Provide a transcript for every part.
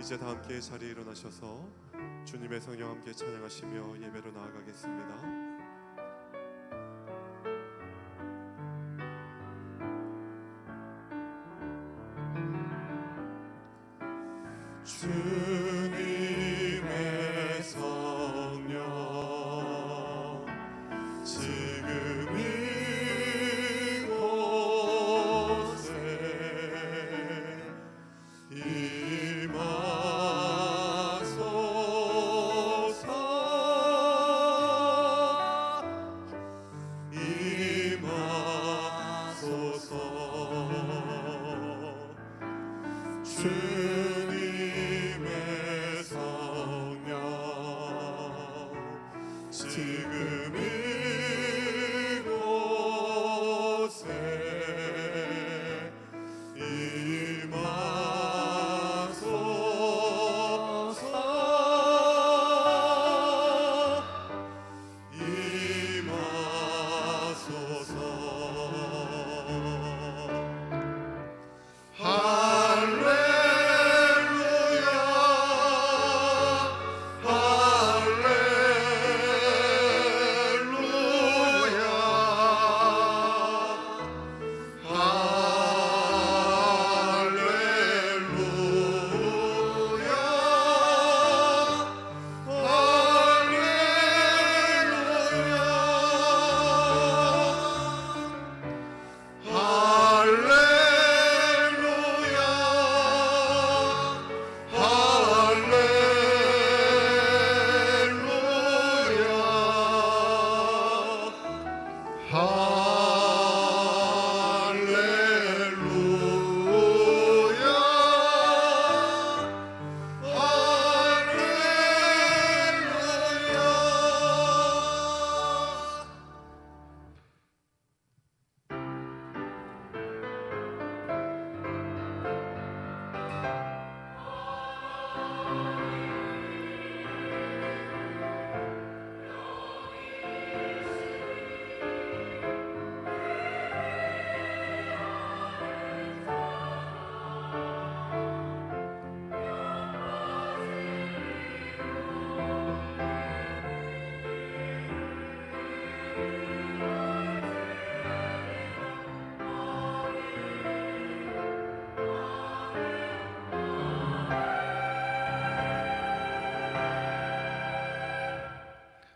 이제 다 함께 자리에 일어나셔서 주님의 성령 함께 찬양하시며 예배로 나아가겠습니다. 주님의 성령 지금 이곳에 임하소서. 주님의 성령 지금 이곳에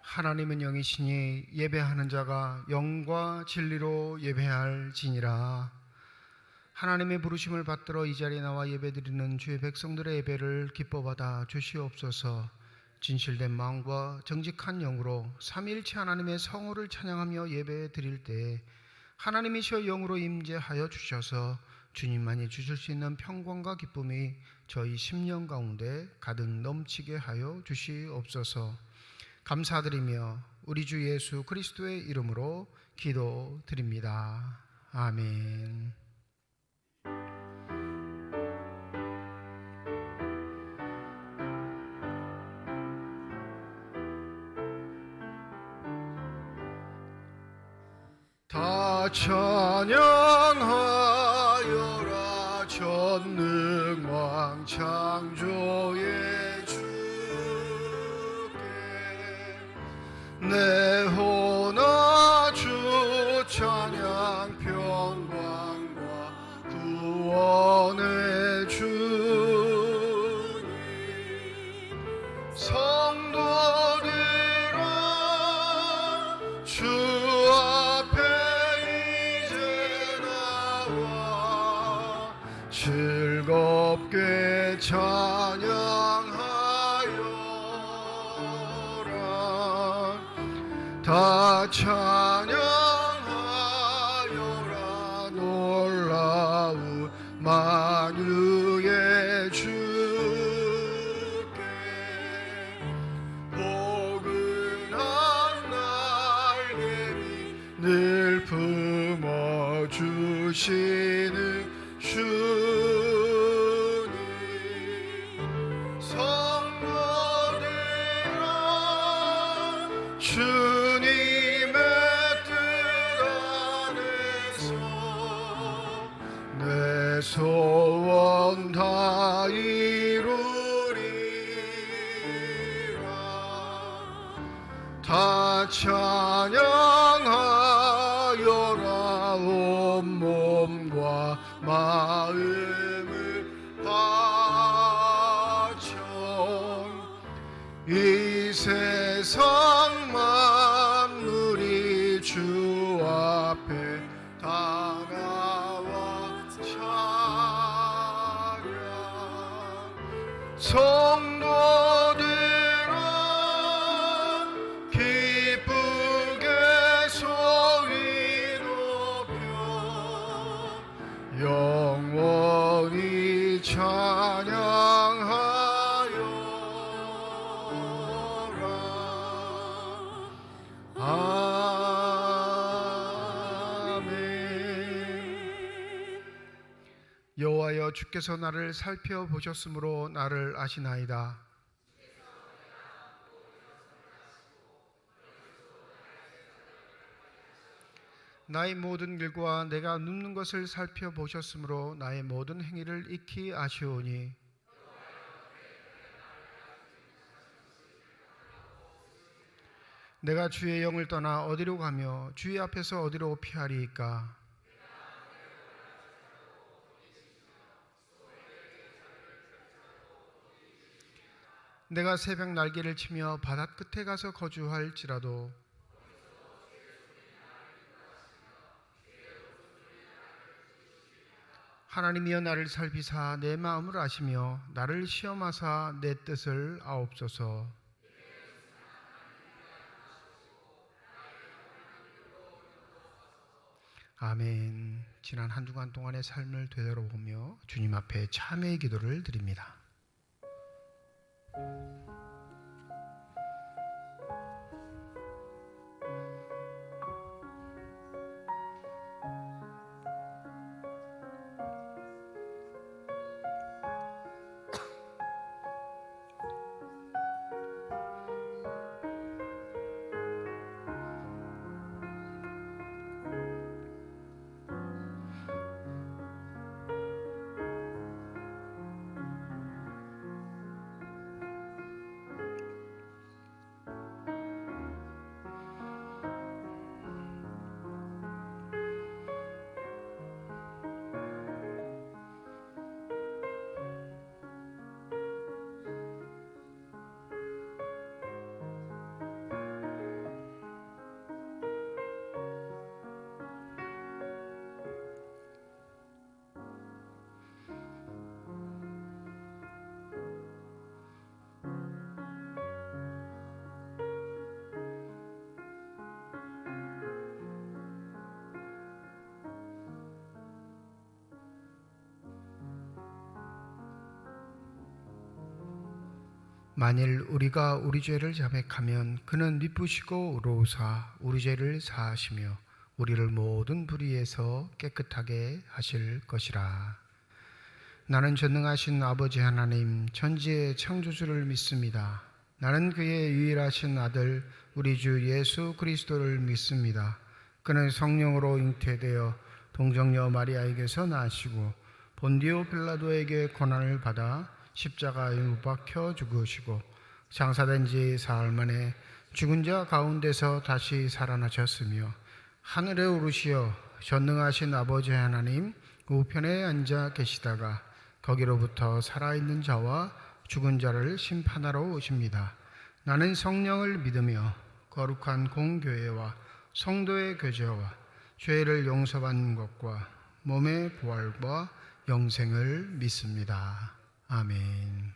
하나님은 영이시니 예배하는 자가 영과 진리로 예배할지니라. 하나님의 부르심을 받들어 이 자리에 나와 예배드리는 주의 백성들의 예배를 기뻐받아 주시옵소서. 진실된 마음과 정직한 영으로 삼위일체 하나님의 성호를 찬양하며 예배드릴 때 하나님이시여 영으로 임재하여 주셔서 주님만이 주실 수 있는 평강과 기쁨이 저희 심령 가운데 가득 넘치게 하여 주시옵소서. 감사드리며 우리 주 예수 그리스도의 이름으로 기도드립니다. 아멘. 다 찬양하여라 전능왕 창조의 주께 내 혼아 주 찬양 평강과 구원의 주님 성도들아 주 앞에 이제 나와 즐겁게 찬양하여라. 다 찬양하여라. 놀라운 만유의 주께 포근한 날개를 늘 품어주시는 주님 성도들아 주님의 뜻 안에서 내 소원 다 이루리라. 찬양하여라 온 몸과 마음을 바쳐 이 세상 만물이 주 앞에 다 나와 찬양 성도들아 기쁘게 소리 높여 영원히 찬양하여라 아멘. 여호와여 주께서 나를 살펴보셨으므로 나를 아시나이다. 나의 모든 길과 내가 눕는 것을 살펴보셨으므로 나의 모든 행위를 익히 아시오니 내가 주의 영을 떠나 어디로 가며 주의 앞에서 어디로 피하리이까. 내가 새벽 날개를 치며 바다 끝에 가서 거주할지라도 하나님이여 나를 살피사 내 마음을 아시며 나를 시험하사 내 뜻을 아옵소서. 아멘. 지난 한 주간 동안의 삶을 되돌아보며 주님 앞에 참회의 기도를 드립니다. 만일 우리가 우리 죄를 자백하면 그는 미쁘시고 의로우사 우리 죄를 사하시며 우리를 모든 불의에서 깨끗하게 하실 것이라. 나는 전능하신 아버지 하나님 천지의 창조주를 믿습니다. 나는 그의 유일하신 아들 우리 주 예수 그리스도를 믿습니다. 그는 성령으로 잉태되어 동정녀 마리아에게서 나시고 본디오 빌라도에게 고난을 받아 십자가에 못 박혀 죽으시고 장사된 지 사흘 만에 죽은 자 가운데서 다시 살아나셨으며 하늘에 오르시어 전능하신 아버지 하나님 우편에 앉아 계시다가 거기로부터 살아있는 자와 죽은 자를 심판하러 오십니다. 나는 성령을 믿으며 거룩한 공교회와 성도의 교제와 죄를 용서받는 것과 몸의 부활과 영생을 믿습니다. 아멘.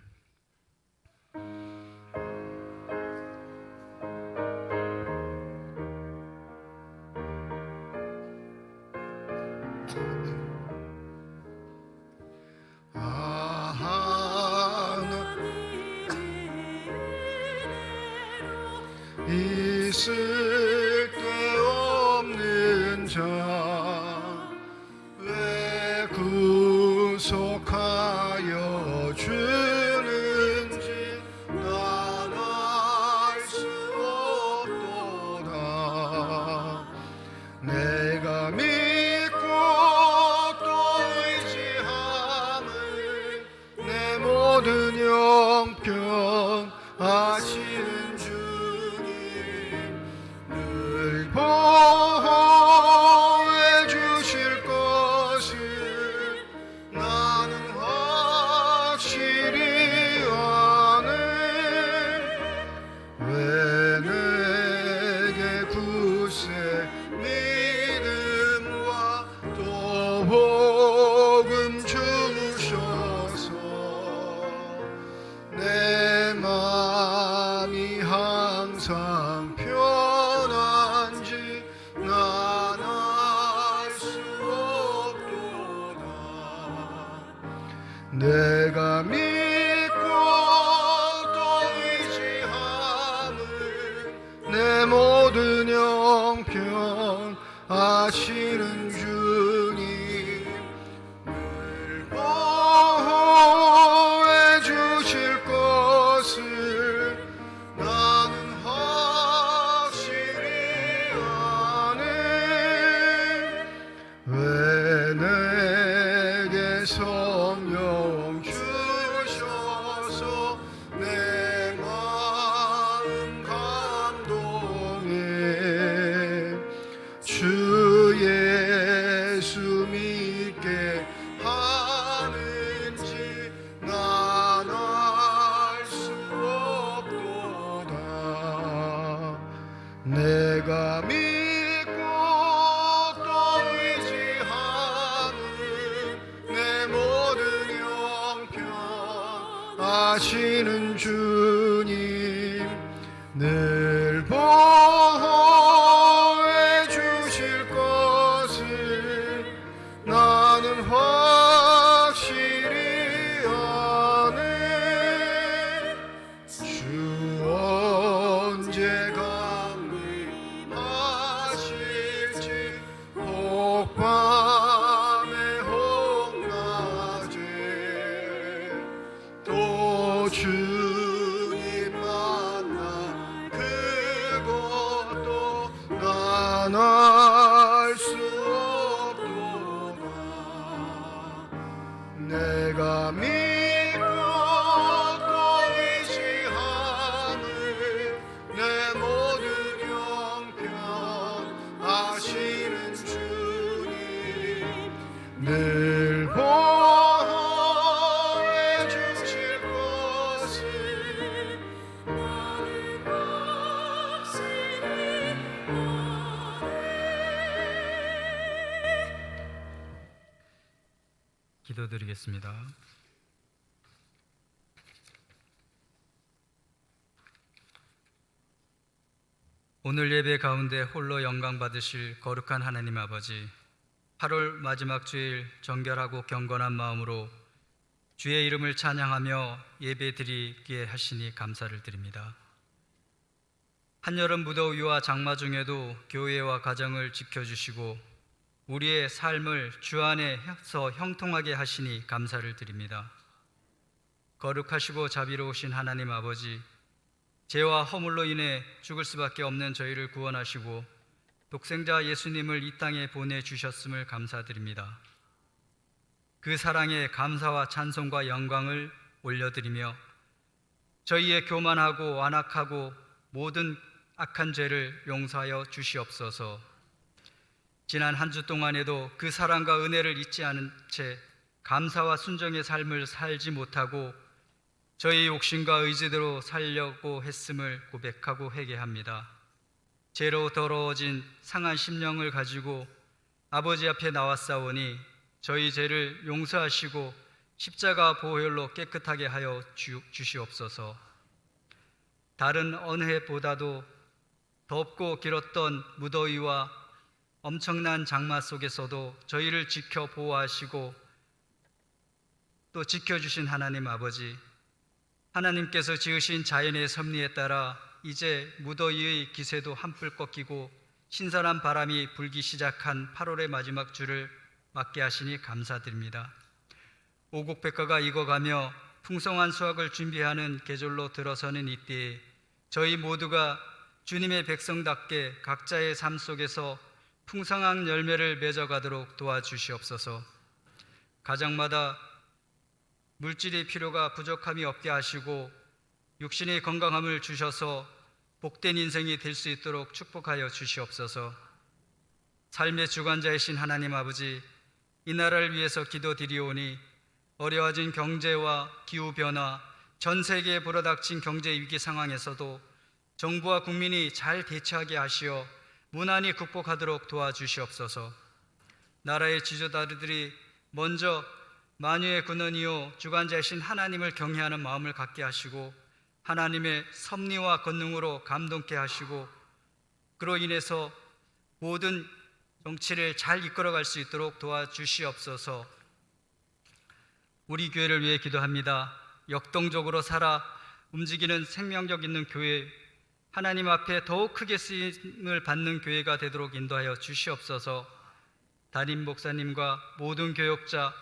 있을 데 없는 자 왜 구속하여 주는지 난 알 수 없도다. 내가 믿고 또 의지함을 내 모든 형편 아시는 주님 내가 믿고 또 의지함은 내 모든 형편 아시는 주님 늘 보호해 주실 것을 나는 확실히 아네. 왜 내게 성령 주셔서 내 마음 감동해. 주 예수 믿게 하는지 난 알 수 없도다. 내가 믿고 또 의지하는 내 모든 형편 아시는 주님 늘 보호해 주실 것을 나는 확실히 아네. 주 언제 강림하실지 혹밤에 혹낮에 또 주님 만나 그것도 난 알 수 없도다. 내가 믿고 또 의지하는 내 모든 형편 아시는 주님 늘 보호해 주실 것을 나는 확실히 기도드리겠습니다. 오늘 예배 가운데 홀로 영광 받으실 거룩한 하나님 아버지, 8월 마지막 주일 정결하고 경건한 마음으로 주의 이름을 찬양하며 예배 드리게 하시니 감사를 드립니다. 한여름 무더위와 장마 중에도 교회와 가정을 지켜주시고 우리의 삶을 주 안에서 형통하게 하시니 감사를 드립니다. 거룩하시고 자비로우신 하나님 아버지, 죄와 허물로 인해 죽을 수밖에 없는 저희를 구원하시고 독생자 예수님을 이 땅에 보내주셨음을 감사드립니다. 그 사랑에 감사와 찬송과 영광을 올려드리며 저희의 교만하고 완악하고 모든 악한 죄를 용서하여 주시옵소서. 지난 한 주 동안에도 그 사랑과 은혜를 잊지 않은 채 감사와 순종의 삶을 살지 못하고 저희 욕심과 의지대로 살려고 했음을 고백하고 회개합니다. 죄로 더러워진 상한 심령을 가지고 아버지 앞에 나왔사오니 저희 죄를 용서하시고 십자가 보혈로 깨끗하게 하여 주시옵소서. 다른 어느 해보다도 덥고 길었던 무더위와 엄청난 장마 속에서도 저희를 지켜 보호하시고 또 지켜주신 하나님 아버지, 하나님께서 지으신 자연의 섭리에 따라 이제 무더위의 기세도 한풀 꺾이고 신선한 바람이 불기 시작한 8월의 마지막 주를 맞게 하시니 감사드립니다. 오곡백과가 익어가며 풍성한 수확을 준비하는 계절로 들어서는 이때에 저희 모두가 주님의 백성답게 각자의 삶 속에서 풍성한 열매를 맺어가도록 도와주시옵소서. 가정마다 물질의 필요가 부족함이 없게 하시고 육신의 건강함을 주셔서 복된 인생이 될 수 있도록 축복하여 주시옵소서. 삶의 주관자이신 하나님 아버지, 이 나라를 위해서 기도드리오니 어려워진 경제와 기후변화, 전 세계에 불어닥친 경제 위기 상황에서도 정부와 국민이 잘 대처하게 하시어 무난히 극복하도록 도와주시옵소서. 나라의 지도자들이 먼저 만유의 근원이요 주관자이신 하나님을 경외하는 마음을 갖게 하시고 하나님의 섭리와 권능으로 감동케 하시고 그로 인해서 모든 정치를 잘 이끌어갈 수 있도록 도와주시옵소서. 우리 교회를 위해 기도합니다. 역동적으로 살아 움직이는 생명력 있는 교회, 하나님 앞에 더욱 크게 쓰임을 받는 교회가 되도록 인도하여 주시옵소서. 담임 목사님과 모든 교역자,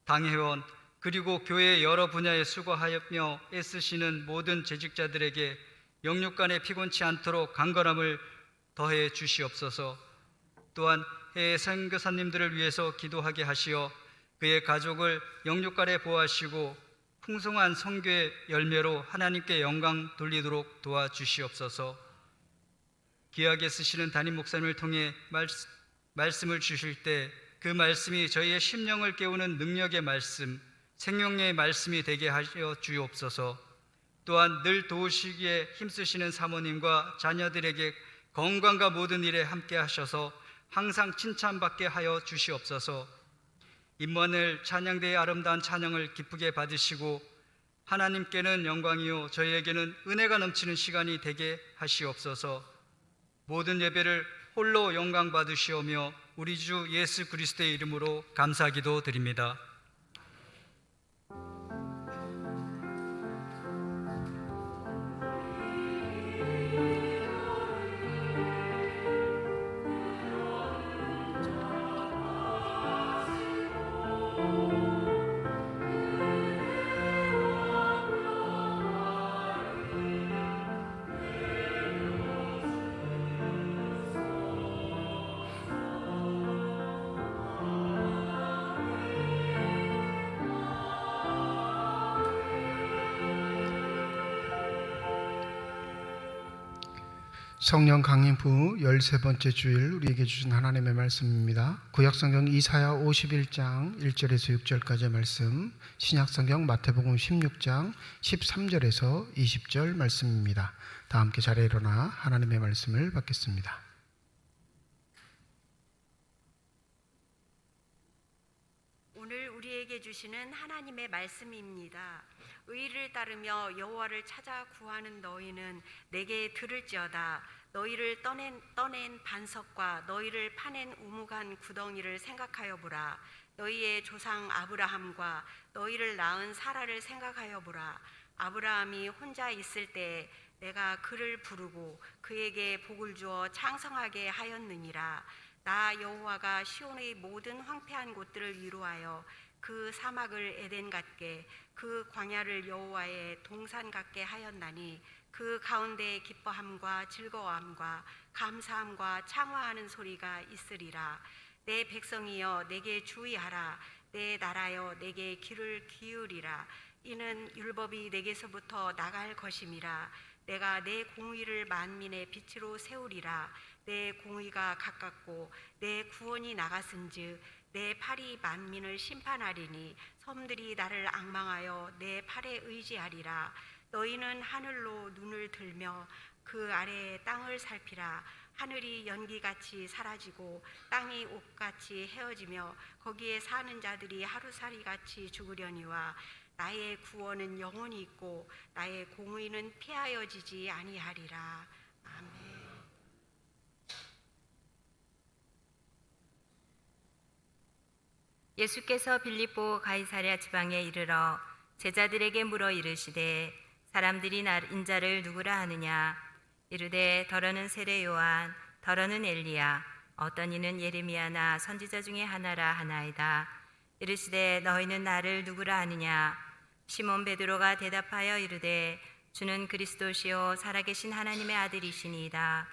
당회원, 그리고 교회의 여러 분야에 수고하며 애쓰시는 모든 재직자들에게 영육 간에 피곤치 않도록 강건함을 더해 주시옵소서. 또한 해외 선교사님들을 위해서 기도하게 하시어 그의 가족을 영육 간에 보호하시고 풍성한 선교의 열매로 하나님께 영광 돌리도록 도와주시옵소서. 귀하게 쓰시는 담임 목사님을 통해 말씀을 주실 때 그 말씀이 저희의 심령을 깨우는 능력의 말씀, 생명의 말씀이 되게 하여 주옵소서. 또한 늘 도우시기에 힘쓰시는 사모님과 자녀들에게 건강과 모든 일에 함께 하셔서 항상 칭찬받게 하여 주시옵소서. 임마누엘 찬양대의 아름다운 찬양을 기쁘게 받으시고 하나님께는 영광이요 저희에게는 은혜가 넘치는 시간이 되게 하시옵소서. 모든 예배를 홀로 영광 받으시오며 우리 주 예수 그리스도의 이름으로 감사기도 드립니다. 성령 강림부 13번째 주일 우리에게 주신 하나님의 말씀입니다. 구약성경 이사야 51장 1절에서 6절까지의 말씀, 신약성경 마태복음 16장 13절에서 20절 말씀입니다. 다 함께 자리에 일어나 하나님의 말씀을 받겠습니다. 오늘 우리에게 주시는 하나님의 말씀입니다. 의를 따르며 여호와를 찾아 구하는 너희는 내게 들을지어다. 너희를 떠낸 반석과 너희를 파낸 우묵한 구덩이를 생각하여 보라. 너희의 조상 아브라함과 너희를 낳은 사라를 생각하여 보라. 아브라함이 혼자 있을 때에 내가 그를 부르고 그에게 복을 주어 창성하게 하였느니라. 나 여호와가 시온의 모든 황폐한 곳들을 위로하여 그 사막을 에덴 같게 그 광야를 여호와의 동산 같게 하였나니 그 가운데에 기뻐함과 즐거워함과 감사함과 창화하는 소리가 있으리라. 내 백성이여 내게 주의하라. 내 나라여 내게 귀를 기울이라. 이는 율법이 내게서부터 나갈 것임이라. 내가 내 공의를 만민의 빛으로 세우리라. 내 공의가 가깝고 내 구원이 나갔은즉 내 팔이 만민을 심판하리니 섬들이 나를 앙망하여 내 팔에 의지하리라. 너희는 하늘로 눈을 들며 그 아래의 땅을 살피라. 하늘이 연기같이 사라지고 땅이 옥같이 헤어지며 거기에 사는 자들이 하루살이같이 죽으려니와 나의 구원은 영원히 있고 나의 공의는 피하여지지 아니하리라. 아멘. 예수께서 빌립보 가이사랴 지방에 이르러 제자들에게 물어 이르시되 사람들이 인자를 누구라 하느냐. 이르되 더러는 세례 요한, 더러는 엘리야, 어떤 이는 예레미야나 선지자 중에 하나라 하나이다. 이르시되 너희는 나를 누구라 하느냐. 시몬 베드로가 대답하여 이르되 주는 그리스도시요 살아계신 하나님의 아들이시니이다.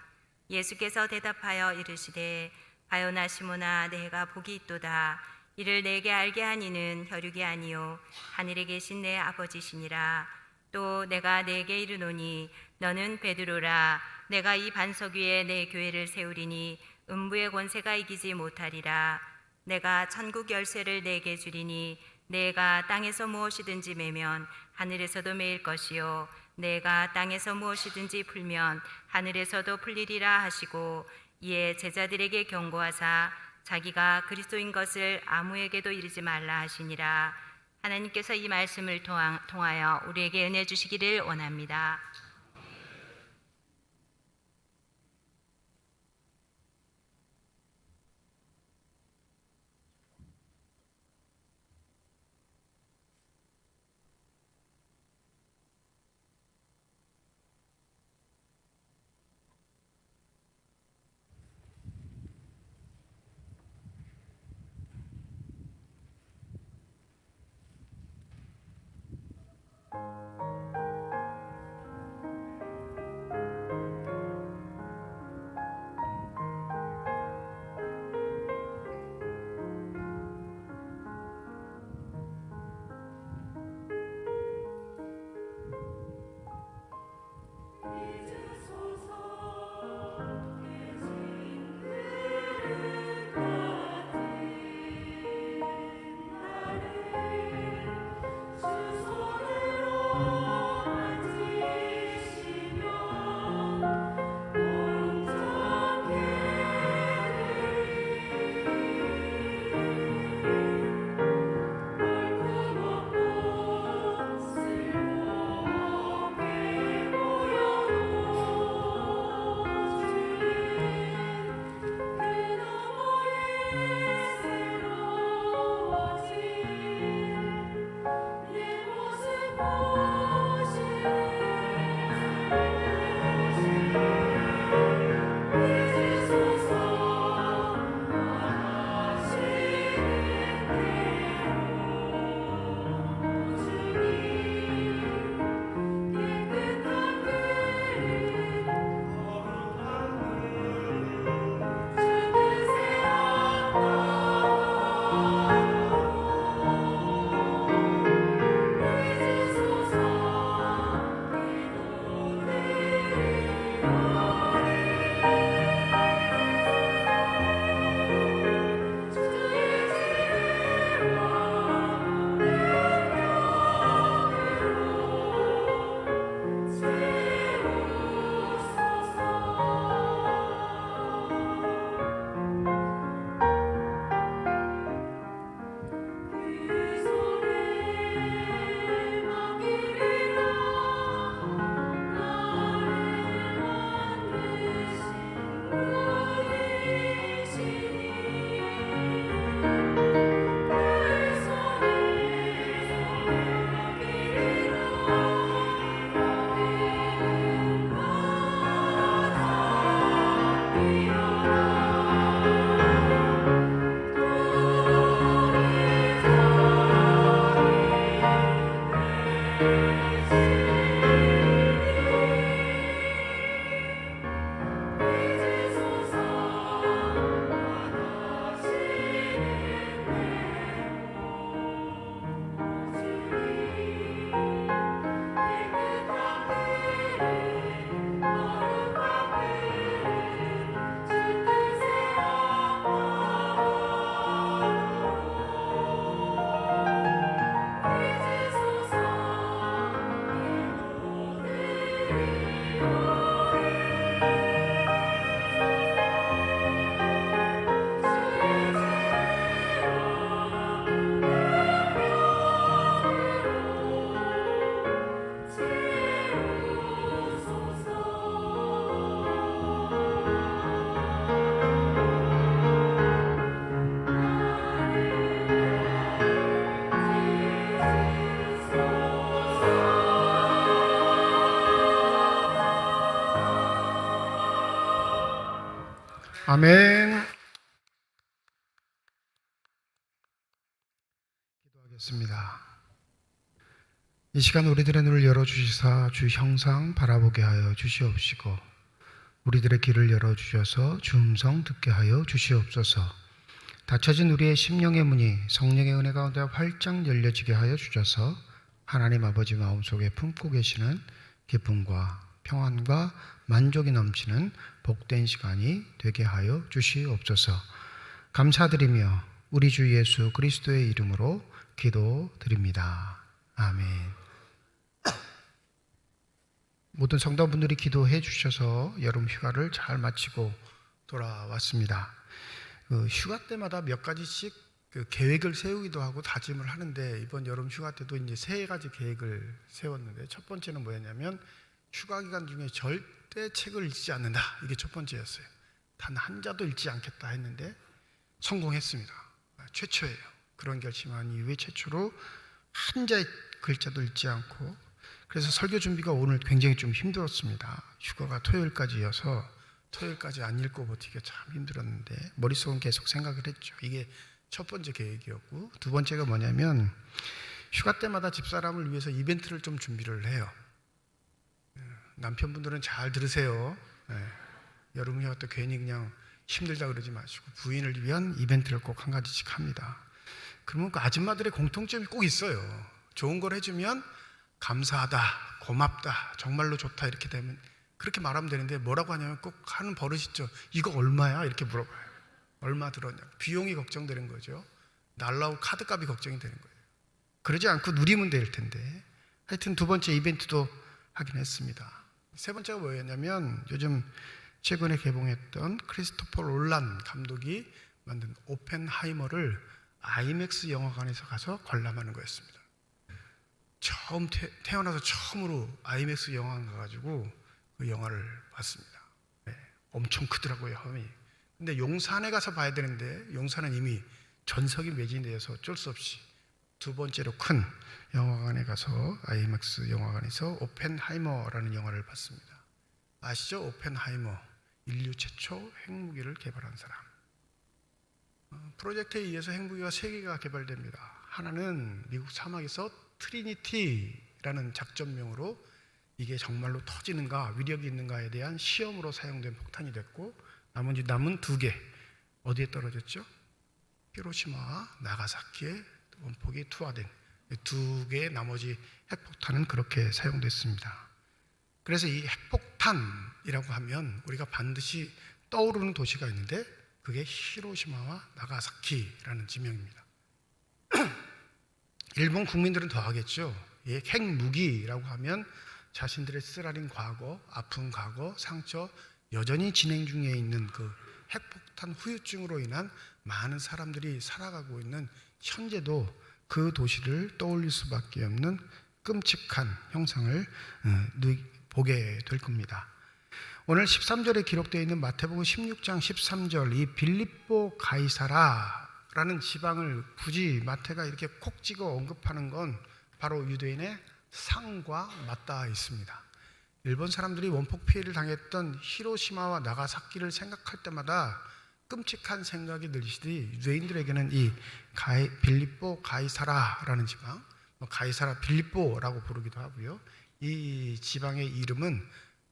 예수께서 대답하여 이르시되 바요나 시몬아 내가 복이 있도다. 이를 내게 알게 한 이는 혈육이 아니요 하늘에 계신 내 아버지시니라. 또 내가 내게 이르노니 너는 베드로라. 내가 이 반석 위에 내 교회를 세우리니 음부의 권세가 이기지 못하리라. 내가 천국 열쇠를 내게 주리니 내가 땅에서 무엇이든지 매면 하늘에서도 매일 것이요 내가 땅에서 무엇이든지 풀면 하늘에서도 풀리리라 하시고 이에 제자들에게 경고하사 자기가 그리스도인 것을 아무에게도 이르지 말라 하시니라. 하나님께서 이 말씀을 통하여 우리에게 은혜 주시기를 원합니다. 아멘. 기도하겠습니다. 이 시간 우리들의 눈을 열어주시사 주 형상 바라보게 하여 주시옵시고 우리들의 귀를 열어주셔서 주 음성 듣게 하여 주시옵소서. 닫혀진 우리의 심령의 문이 성령의 은혜 가운데 활짝 열려지게 하여 주셔서 하나님 아버지 마음속에 품고 계시는 기쁨과 평안과 만족이 넘치는 복된 시간이 되게 하여 주시옵소서. 감사드리며 우리 주 예수 그리스도의 이름으로 기도드립니다. 아멘. 모든 성도분들이 기도해 주셔서 여름 휴가를 잘 마치고 돌아왔습니다. 휴가 때마다 몇 가지씩 계획을 세우기도 하고 다짐을 하는데 이번 여름 휴가 때도 이제 3가지 계획을 세웠는데 첫 번째는 뭐였냐면 휴가 기간 중에 절대 책을 읽지 않는다. 이게 첫 번째였어요. 단 한 자도 읽지 않겠다 했는데 성공했습니다. 최초예요. 그런 결심한 이후에 최초로 한 자의 글자도 읽지 않고 그래서 설교 준비가 오늘 굉장히 좀 힘들었습니다. 휴가가 토요일까지여서 토요일까지 안 읽고 버티기가 참 힘들었는데 머릿속은 계속 생각을 했죠. 이게 첫 번째 계획이었고 두 번째가 뭐냐면 휴가 때마다 집사람을 위해서 이벤트를 좀 준비를 해요. 남편분들은 잘 들으세요. 여름 휴가 때 괜히 그냥 힘들다 그러지 마시고 부인을 위한 이벤트를 꼭 한 가지씩 합니다. 그러면 그 아줌마들의 공통점이 꼭 있어요. 좋은 걸 해주면 감사하다, 고맙다, 정말로 좋다 이렇게 되면 그렇게 말하면 되는데 뭐라고 하냐면 꼭 하는 버릇이 있죠. 이거 얼마야? 이렇게 물어봐요. 얼마 들었냐? 비용이 걱정되는 거죠. 날라올 카드값이 걱정이 되는 거예요. 그러지 않고 누리면 될 텐데 하여튼 두 번째 이벤트도 하긴 했습니다. 세 번째가 뭐였냐면 요즘 최근에 개봉했던 크리스토퍼 롤란 감독이 만든 오펜하이머를 아이맥스 영화관에서 가서 관람하는 거였습니다. 처음 태어나서 처음으로 아이맥스 영화관 가가지고 그 영화를 봤습니다. 엄청 크더라고요, 화면이. 근데 용산에 가서 봐야 되는데 용산은 이미 전석이 매진되어서 어쩔 수 없이 두 번째로 큰 영화관에 가서 아이맥스 영화관에서 오펜하이머라는 영화를 봤습니다. 아시죠? 오펜하이머, 인류 최초 핵무기를 개발한 사람. 프로젝트에 의해서 핵무기가 3개가 개발됩니다. 하나는 미국 사막에서 트리니티라는 작전명으로 이게 정말로 터지는가 위력이 있는가에 대한 시험으로 사용된 폭탄이 됐고 남은 2개 어디에 떨어졌죠? 히로시마와 나가사키에 원폭이 투하된 2개의 나머지 핵폭탄은 그렇게 사용됐습니다. 그래서 이 핵폭탄이라고 하면 우리가 반드시 떠오르는 도시가 있는데 그게 히로시마와 나가사키라는 지명입니다. 일본 국민들은 더 하겠죠. 이 핵무기라고 하면 자신들의 쓰라린 과거, 아픈 과거, 상처, 여전히 진행 중에 있는 그 핵폭탄 후유증으로 인한 많은 사람들이 살아가고 있는 현재도 그 도시를 떠올릴 수밖에 없는 끔찍한 형상을 보게 될 겁니다. 오늘 13절에 기록되어 있는 마태복음 16장 13절 이 빌립보 가이사라라는 지방을 굳이 마태가 이렇게 콕 찍어 언급하는 건 바로 유대인의 상과 맞닿아 있습니다. 일본 사람들이 원폭 피해를 당했던 히로시마와 나가사키를 생각할 때마다 끔찍한 생각이 들시듯이 유대인들에게는 이 빌립보 가이사라라는 지방, 가이사라 빌립보라고 부르기도 하고요. 이 지방의 이름은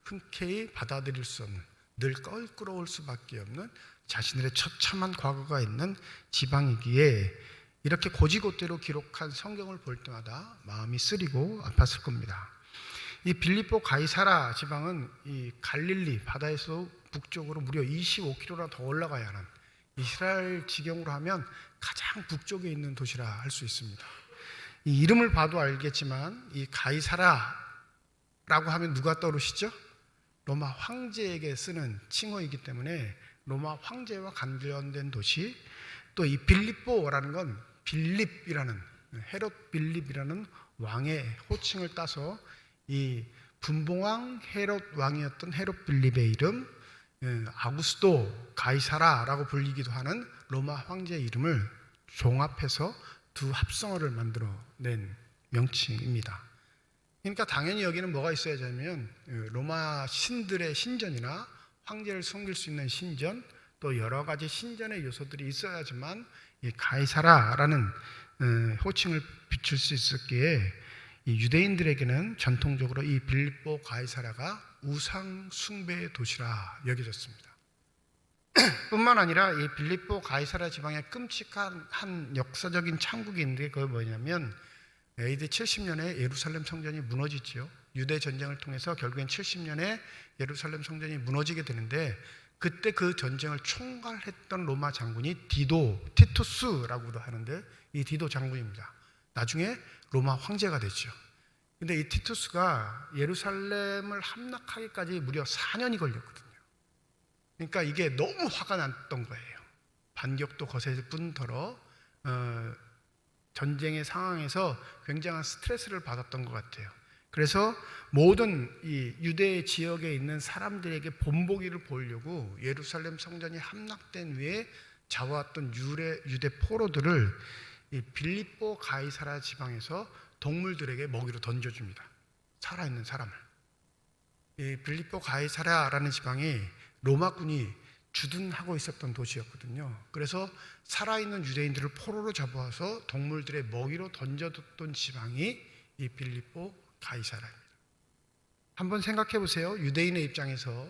흔쾌히 받아들일 수 없는, 늘 껄끄러울 수밖에 없는 자신들의 처참한 과거가 있는 지방이기에 이렇게 고지고대로 기록한 성경을 볼 때마다 마음이 쓰리고 아팠을 겁니다. 이 빌립보 가이사라 지방은 이 갈릴리 바다에서 북쪽으로 무려 25km나 더 올라가야 하는 이스라엘 지경으로 하면 가장 북쪽에 있는 도시라 할 수 있습니다. 이 이름을 봐도 알겠지만 이 가이사라라고 하면 누가 떠오르시죠? 로마 황제에게 쓰는 칭호이기 때문에 로마 황제와 관련된 도시, 또 이 빌립보라는 건 빌립이라는 헤롯 빌립이라는 왕의 호칭을 따서 이 분봉왕 헤롯 왕이었던 헤롯 빌립의 이름, 아구스도 가이사라라고 불리기도 하는 로마 황제의 이름을 종합해서 두 합성어를 만들어낸 명칭입니다. 그러니까 당연히 여기는 뭐가 있어야 하냐면 로마 신들의 신전이나 황제를 섬길 수 있는 신전, 또 여러 가지 신전의 요소들이 있어야지만 이 가이사라라는 호칭을 비출 수 있었기에 이 유대인들에게는 전통적으로 이 빌립보 가이사라가 우상 숭배의 도시라 여겨졌습니다. 뿐만 아니라 이 빌립보 가이사라 지방에 끔찍한 한 역사적인 창국이 있는데 그게 뭐냐면 AD 70년에 예루살렘 성전이 무너지죠. 유대 전쟁을 통해서 결국엔 70년에 예루살렘 성전이 무너지게 되는데 그때 그 전쟁을 총괄했던 로마 장군이 티투스라고도 하는데 이 디도 장군입니다. 나중에 로마 황제가 됐죠. 근데 이 티투스가 예루살렘을 함락하기까지 무려 4년이 걸렸거든요. 그러니까 이게 너무 화가 났던 거예요. 반격도 거셌을 뿐더러 전쟁의 상황에서 굉장한 스트레스를 받았던 것 같아요. 그래서 모든 이 유대 지역에 있는 사람들에게 본보기를 보려고 예루살렘 성전이 함락된 후에 잡아왔던 유대 포로들을 이 빌립보 가이사라 지방에서 동물들에게 먹이로 던져줍니다. 살아있는 사람을. 이 빌립보 가이사라라는 지방이 로마군이 주둔하고 있었던 도시였거든요. 그래서 살아있는 유대인들을 포로로 잡아와서 동물들의 먹이로 던져뒀던 지방이 이 빌립보 가이사라입니다. 한번 생각해 보세요. 유대인의 입장에서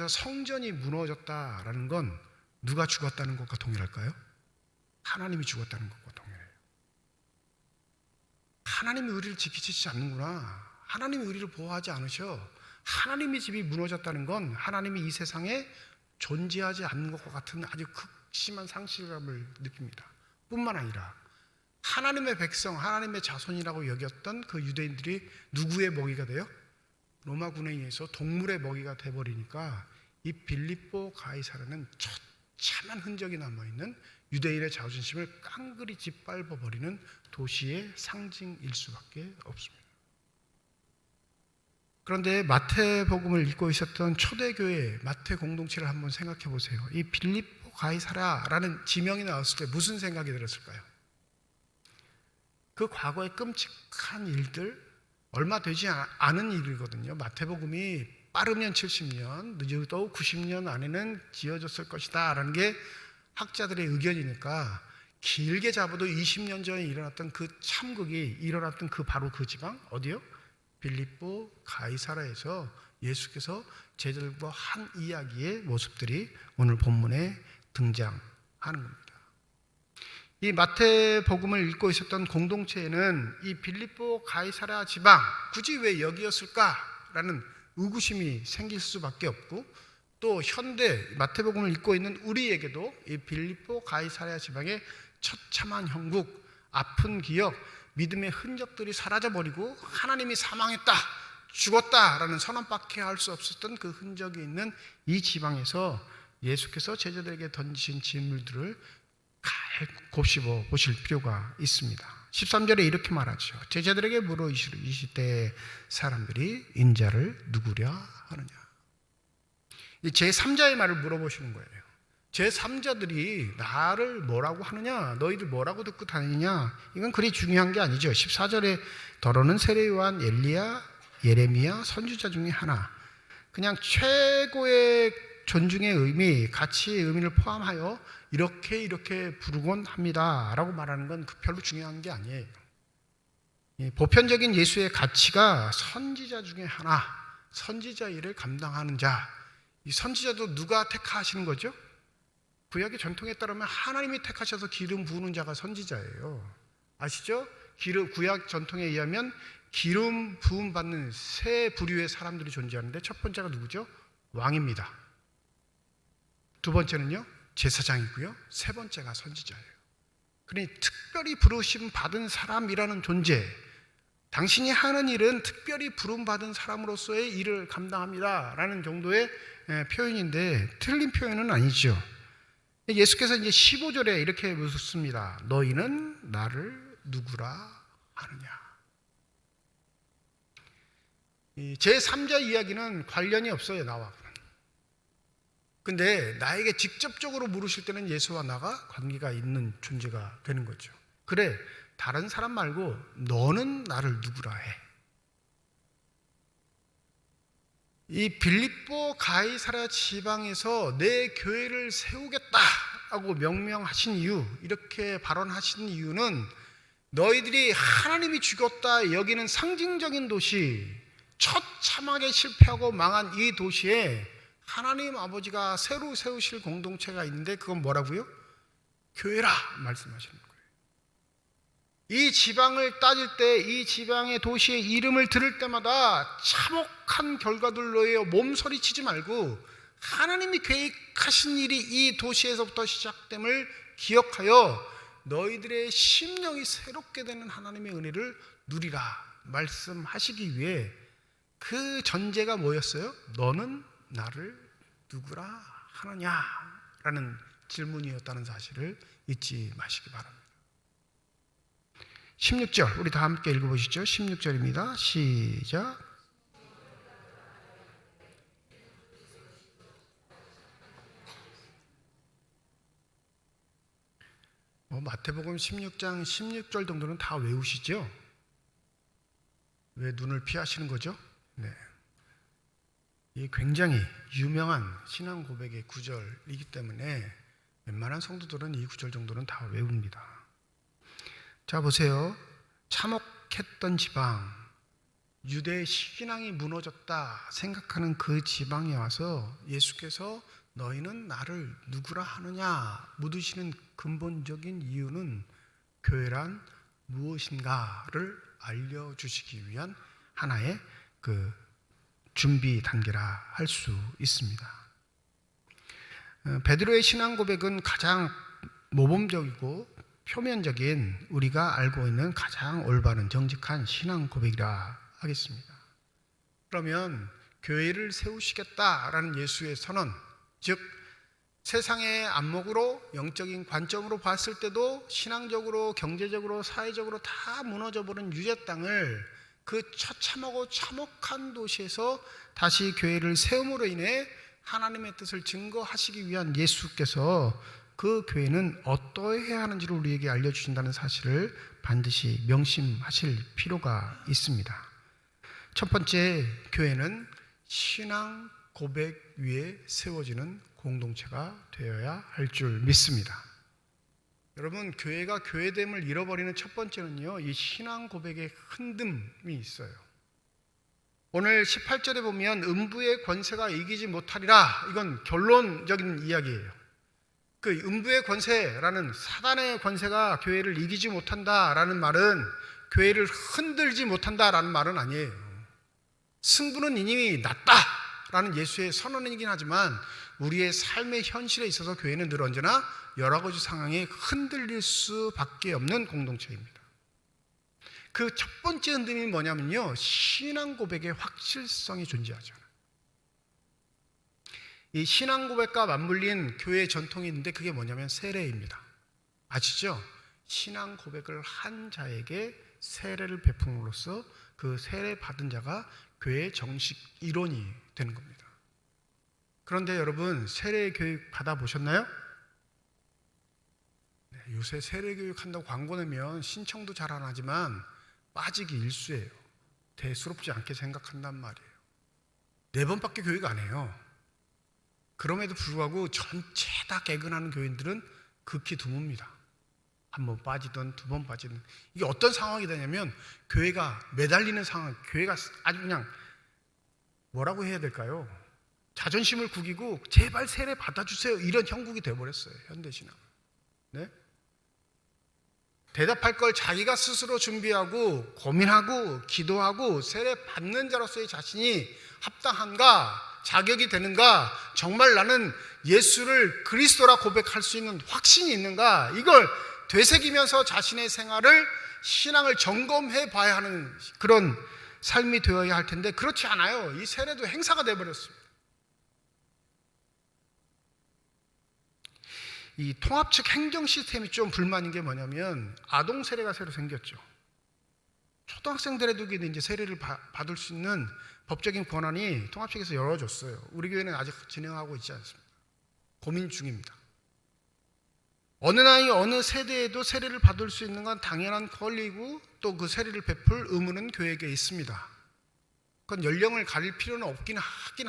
성전이 무너졌다라는 건 누가 죽었다는 것과 동일할까요? 하나님이 죽었다는 것과 동일해요. 하나님이 우리를 지키시지 않는구나. 하나님이 우리를 보호하지 않으셔. 하나님의 집이 무너졌다는 건 하나님이 이 세상에 존재하지 않는 것과 같은 아주 극심한 상실감을 느낍니다. 뿐만 아니라 하나님의 백성, 하나님의 자손이라고 여겼던 그 유대인들이 누구의 먹이가 돼요? 로마군에 의해서 동물의 먹이가 돼버리니까 이 빌립보 가이사라는 처참한 흔적이 남아있는 유대인의 자존심을 깡그리 짓밟아버리는 도시의 상징일 수밖에 없습니다. 그런데 마태복음을 읽고 있었던 초대교회 마태 공동체를 한번 생각해 보세요. 이 빌립보 가이사라라는 지명이 나왔을 때 무슨 생각이 들었을까요? 그 과거의 끔찍한 일들, 얼마 되지 않은 일이거든요. 마태복음이 빠르면 70년, 늦어도 90년 안에는 지어졌을 것이다 라는 게 학자들의 의견이니까 길게 잡아도 20년 전에 일어났던 그 참극이 일어났던 바로 그 지방 어디요? 빌립보 가이사라에서 예수께서 제자들과 한 이야기의 모습들이 오늘 본문에 등장하는 겁니다. 이 마태복음을 읽고 있었던 공동체에는 이 빌립보 가이사라 지방 굳이 왜 여기였을까라는 의구심이 생길 수밖에 없고 또 현대 마태복음을 읽고 있는 우리에게도 이 빌립보 가이사라 지방의 처참한 형국, 아픈 기억, 믿음의 흔적들이 사라져버리고 하나님이 사망했다, 죽었다라는 선언밖에 할 수 없었던 그 흔적이 있는 이 지방에서 예수께서 제자들에게 던지신 질문들을 곱씹어 보실 필요가 있습니다. 13절에 이렇게 말하죠. 제자들에게 물으시되 사람들이 인자를 누구랴 하느냐. 제3자의 말을 물어보시는 거예요. 제3자들이 나를 뭐라고 하느냐, 너희들 뭐라고 듣고 다니냐, 이건 그리 중요한 게 아니죠. 14절에 더러는 세례 요한, 엘리야, 예레미야, 선지자 중에 하나, 그냥 최고의 존중의 의미, 가치의 의미를 포함하여 이렇게 부르곤 합니다 라고 말하는 건 별로 중요한 게 아니에요. 보편적인 예수의 가치가 선지자 중에 하나, 선지자 일을 감당하는 자. 이 선지자도 누가 택하시는 거죠? 구약의 전통에 따르면 하나님이 택하셔서 기름 부으는 자가 선지자예요. 아시죠? 구약 전통에 의하면 기름 부음 받는 세 부류의 사람들이 존재하는데 첫 번째가 누구죠? 왕입니다. 두 번째는요? 제사장이고요. 세 번째가 선지자예요. 그러니 특별히 부르심 받은 사람이라는 존재, 당신이 하는 일은 특별히 부름 받은 사람으로서의 일을 감당합니다 라는 정도의 표현인데 틀린 표현은 아니죠. 예수께서 이제 15절에 이렇게 묻습니다. 너희는 나를 누구라 하느냐. 제3자 이야기는 관련이 없어요, 나와. 근데 나에게 직접적으로 물으실 때는 예수와 나가 관계가 있는 존재가 되는 거죠. 그래, 다른 사람 말고 너는 나를 누구라 해. 이 빌립보 가이사랴 지방에서 내 교회를 세우겠다라고 명명하신 이유, 이렇게 발언하신 이유는 너희들이 하나님이 죽였다 여기는 상징적인 도시, 처참하게 실패하고 망한 이 도시에 하나님 아버지가 새로 세우실 공동체가 있는데 그건 뭐라고요? 교회라 말씀하시는 거예요. 이 지방을 따질 때 이 지방의 도시의 이름을 들을 때마다 참혹한 결과들로의 몸서리치지 말고 하나님이 계획하신 일이 이 도시에서부터 시작됨을 기억하여 너희들의 심령이 새롭게 되는 하나님의 은혜를 누리라 말씀하시기 위해 그 전제가 뭐였어요? 너는 나를 누구라 하느냐라는 질문이었다는 사실을 잊지 마시기 바랍니다. 16절 우리 다 함께 읽어보시죠. 16절입니다. 시작. 마태복음 16장 16절 정도는 다 외우시죠? 왜 눈을 피하시는 거죠? 네. 이 굉장히 유명한 신앙 고백의 구절이기 때문에 웬만한 성도들은 이 구절 정도는 다 외웁니다. 자 보세요. 참혹했던 지방, 유대의 신앙이 무너졌다 생각하는 그 지방에 와서 예수께서 너희는 나를 누구라 하느냐 묻으시는 근본적인 이유는 교회란 무엇인가를 알려주시기 위한 하나의 그 준비 단계라 할 수 있습니다. 베드로의 신앙 고백은 가장 모범적이고 표면적인 우리가 알고 있는 가장 올바른 정직한 신앙 고백이라 하겠습니다. 그러면 교회를 세우시겠다라는 예수의 선언, 즉 세상의 안목으로 영적인 관점으로 봤을 때도 신앙적으로 경제적으로 사회적으로 다 무너져버린 유대 땅을 그 처참하고 참혹한 도시에서 다시 교회를 세움으로 인해 하나님의 뜻을 증거하시기 위한 예수께서 그 교회는 어떠해야 하는지를 우리에게 알려주신다는 사실을 반드시 명심하실 필요가 있습니다. 첫 번째, 교회는 신앙 고백 위에 세워지는 공동체가 되어야 할 줄 믿습니다. 여러분, 교회가 교회됨을 잃어버리는 첫 번째는요, 이 신앙 고백에 흔듦이 있어요. 오늘 18절에 보면 음부의 권세가 이기지 못하리라, 이건 결론적인 이야기예요. 그 음부의 권세라는 사단의 권세가 교회를 이기지 못한다라는 말은 교회를 흔들지 못한다라는 말은 아니에요. 승부는 이미 났다라는 예수의 선언이긴 하지만 우리의 삶의 현실에 있어서 교회는 늘 언제나 여러 가지 상황에 흔들릴 수밖에 없는 공동체입니다. 그 첫 번째 흔듦이 뭐냐면요, 신앙 고백의 확실성이 존재하죠. 이 신앙 고백과 맞물린 교회의 전통이 있는데 그게 뭐냐면 세례입니다. 아시죠? 신앙 고백을 한 자에게 세례를 베품으로써 그 세례 받은 자가 교회의 정식 일원이 되는 겁니다. 그런데 여러분, 세례 교육 받아보셨나요? 네, 요새 세례 교육 한다고 광고 내면 신청도 잘 안 하지만 빠지기 일쑤예요. 대수롭지 않게 생각한단 말이에요. 4번밖에 교육 안 해요. 그럼에도 불구하고 전체 다 개근하는 교인들은 극히 드뭅니다. 1번 빠지든 2번 빠지든. 이게 어떤 상황이 되냐면 교회가 매달리는 상황, 교회가 아주 그냥 뭐라고 해야 될까요? 자존심을 구기고 제발 세례 받아주세요, 이런 형국이 되어버렸어요, 현대신앙. 네? 대답할 걸 자기가 스스로 준비하고 고민하고 기도하고 세례 받는 자로서의 자신이 합당한가, 자격이 되는가, 정말 나는 예수를 그리스도라 고백할 수 있는 확신이 있는가, 이걸 되새기면서 자신의 생활을, 신앙을 점검해 봐야 하는 그런 삶이 되어야 할 텐데 그렇지 않아요. 이 세례도 행사가 되어버렸습니다. 이 통합 측 행정 시스템이 좀 불만인 게 뭐냐면 아동 세례가 새로 생겼죠. 초등학생들에도 이제 세례를 받을 수 있는 법적인 권한이 통합 측에서 열어줬어요. 우리 교회는 아직 진행하고 있지 않습니다. 고민 중입니다. 어느 나이 어느 세대에도 세례를 받을 수 있는 건 당연한 권리고 또 그 세례를 베풀 의무는 교회에게 있습니다. 그건 연령을 가릴 필요는 없긴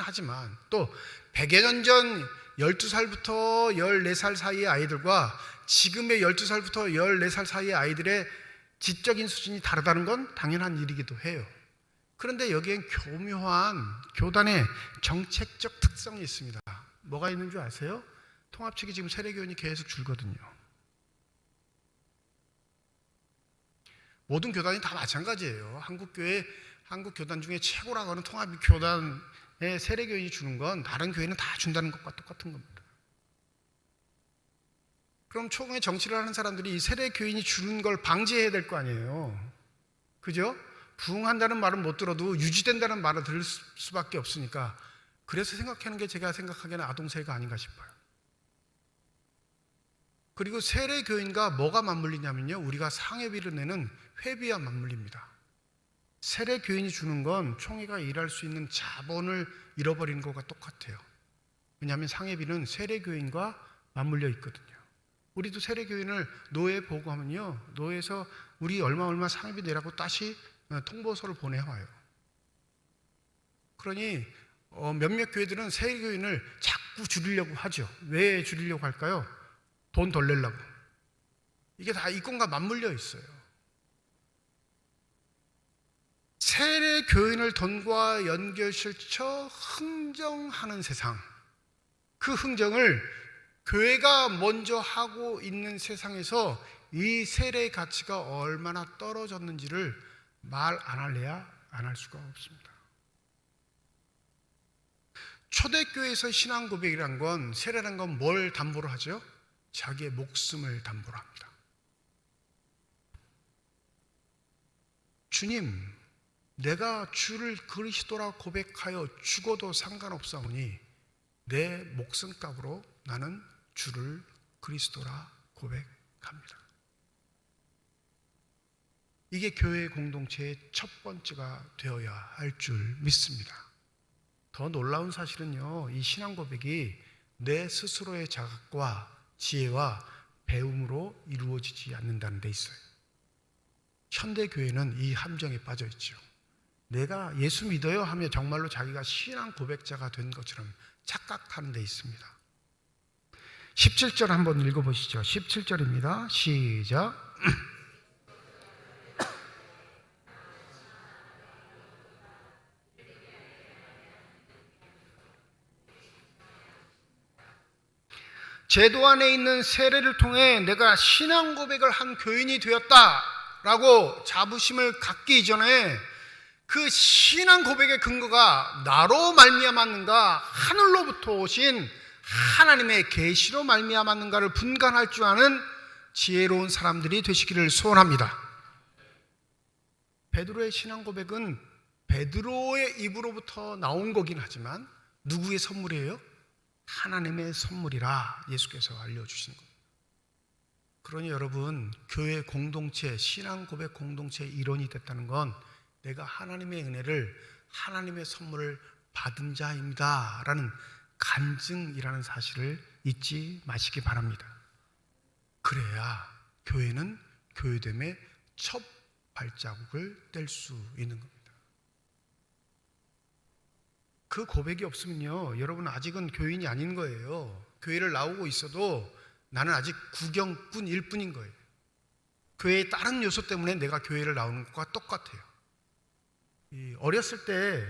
하지만 또 100여 년 전 12살부터 14살 사이의 아이들과 지금의 12살부터 14살 사이의 아이들의 지적인 수준이 다르다는 건 당연한 일이기도 해요. 그런데 여기엔 교묘한 교단의 정책적 특성이 있습니다. 뭐가 있는 줄 아세요? 통합 측이 지금 세례교인이 계속 줄거든요. 모든 교단이 다 마찬가지예요. 한국 교단 중에 최고라고 하는 통합 교단의 세례교인이 주는 건 다른 교회는 다 준다는 것과 똑같은 겁니다. 그럼 초공의 정치를 하는 사람들이 이 세례교인이 주는 걸 방지해야 될 거 아니에요. 그죠? 부흥한다는 말은 못 들어도 유지된다는 말을 들을 수밖에 없으니까, 그래서 생각하는 게 제가 생각하기에는 아동세례가 아닌가 싶어요. 그리고 세례교인과 뭐가 맞물리냐면요, 우리가 상회비를 내는 회비와 맞물립니다. 세례교인이 주는 건 총회가 일할 수 있는 자본을 잃어버리는 것과 똑같아요. 왜냐하면 상회비는 세례교인과 맞물려 있거든요. 우리도 세례교인을 노예에 보고하면요, 노예에서 우리 얼마 상회비 내라고 다시 통보서를 보내와요. 그러니 몇몇 교회들은 세례교인을 자꾸 줄이려고 하죠. 왜 줄이려고 할까요? 돈 덜 내려고. 이게 다 이권과 맞물려 있어요. 세례교인을 돈과 연결시켜 흥정하는 세상, 그 흥정을 교회가 먼저 하고 있는 세상에서 이 세례의 가치가 얼마나 떨어졌는지를 말 안 할래야 안 할 수가 없습니다. 초대교회에서 신앙 고백이란 건, 세례란 건 뭘 담보로 하죠? 자기의 목숨을 담보로 합니다. 주님, 내가 주를 그리스도라 고백하여 죽어도 상관없사오니 내 목숨값으로 나는 주를 그리스도라 고백합니다. 이게 교회 공동체의 첫 번째가 되어야 할 줄 믿습니다. 더 놀라운 사실은요, 이 신앙 고백이 내 스스로의 자각과 지혜와 배움으로 이루어지지 않는다는 데 있어요. 현대 교회는 이 함정에 빠져 있죠. 내가 예수 믿어요 하며 정말로 자기가 신앙 고백자가 된 것처럼 착각하는 데 있습니다. 17절 한번 읽어보시죠. 17절입니다. 시작. 제도 안에 있는 세례를 통해 내가 신앙 고백을 한 교인이 되었다라고 자부심을 갖기 이전에 그 신앙 고백의 근거가 나로 말미암았는가, 하늘로부터 오신 하나님의 계시로 말미암았는가를 분간할 줄 아는 지혜로운 사람들이 되시기를 소원합니다. 베드로의 신앙 고백은 베드로의 입으로부터 나온 거긴 하지만 누구의 선물이에요? 하나님의 선물이라 예수께서 알려주신 겁니다. 그러니 여러분, 교회 공동체, 신앙 고백 공동체의 일원이 됐다는 건 내가 하나님의 은혜를, 하나님의 선물을 받은 자입니다 라는 간증이라는 사실을 잊지 마시기 바랍니다. 그래야 교회는 교회됨의 첫 발자국을 뗄 수 있는 겁니다. 그 고백이 없으면요, 여러분 아직은 교인이 아닌 거예요. 교회를 나오고 있어도 나는 아직 구경꾼일 뿐인 거예요. 교회의 다른 요소 때문에 내가 교회를 나오는 것과 똑같아요. 어렸을 때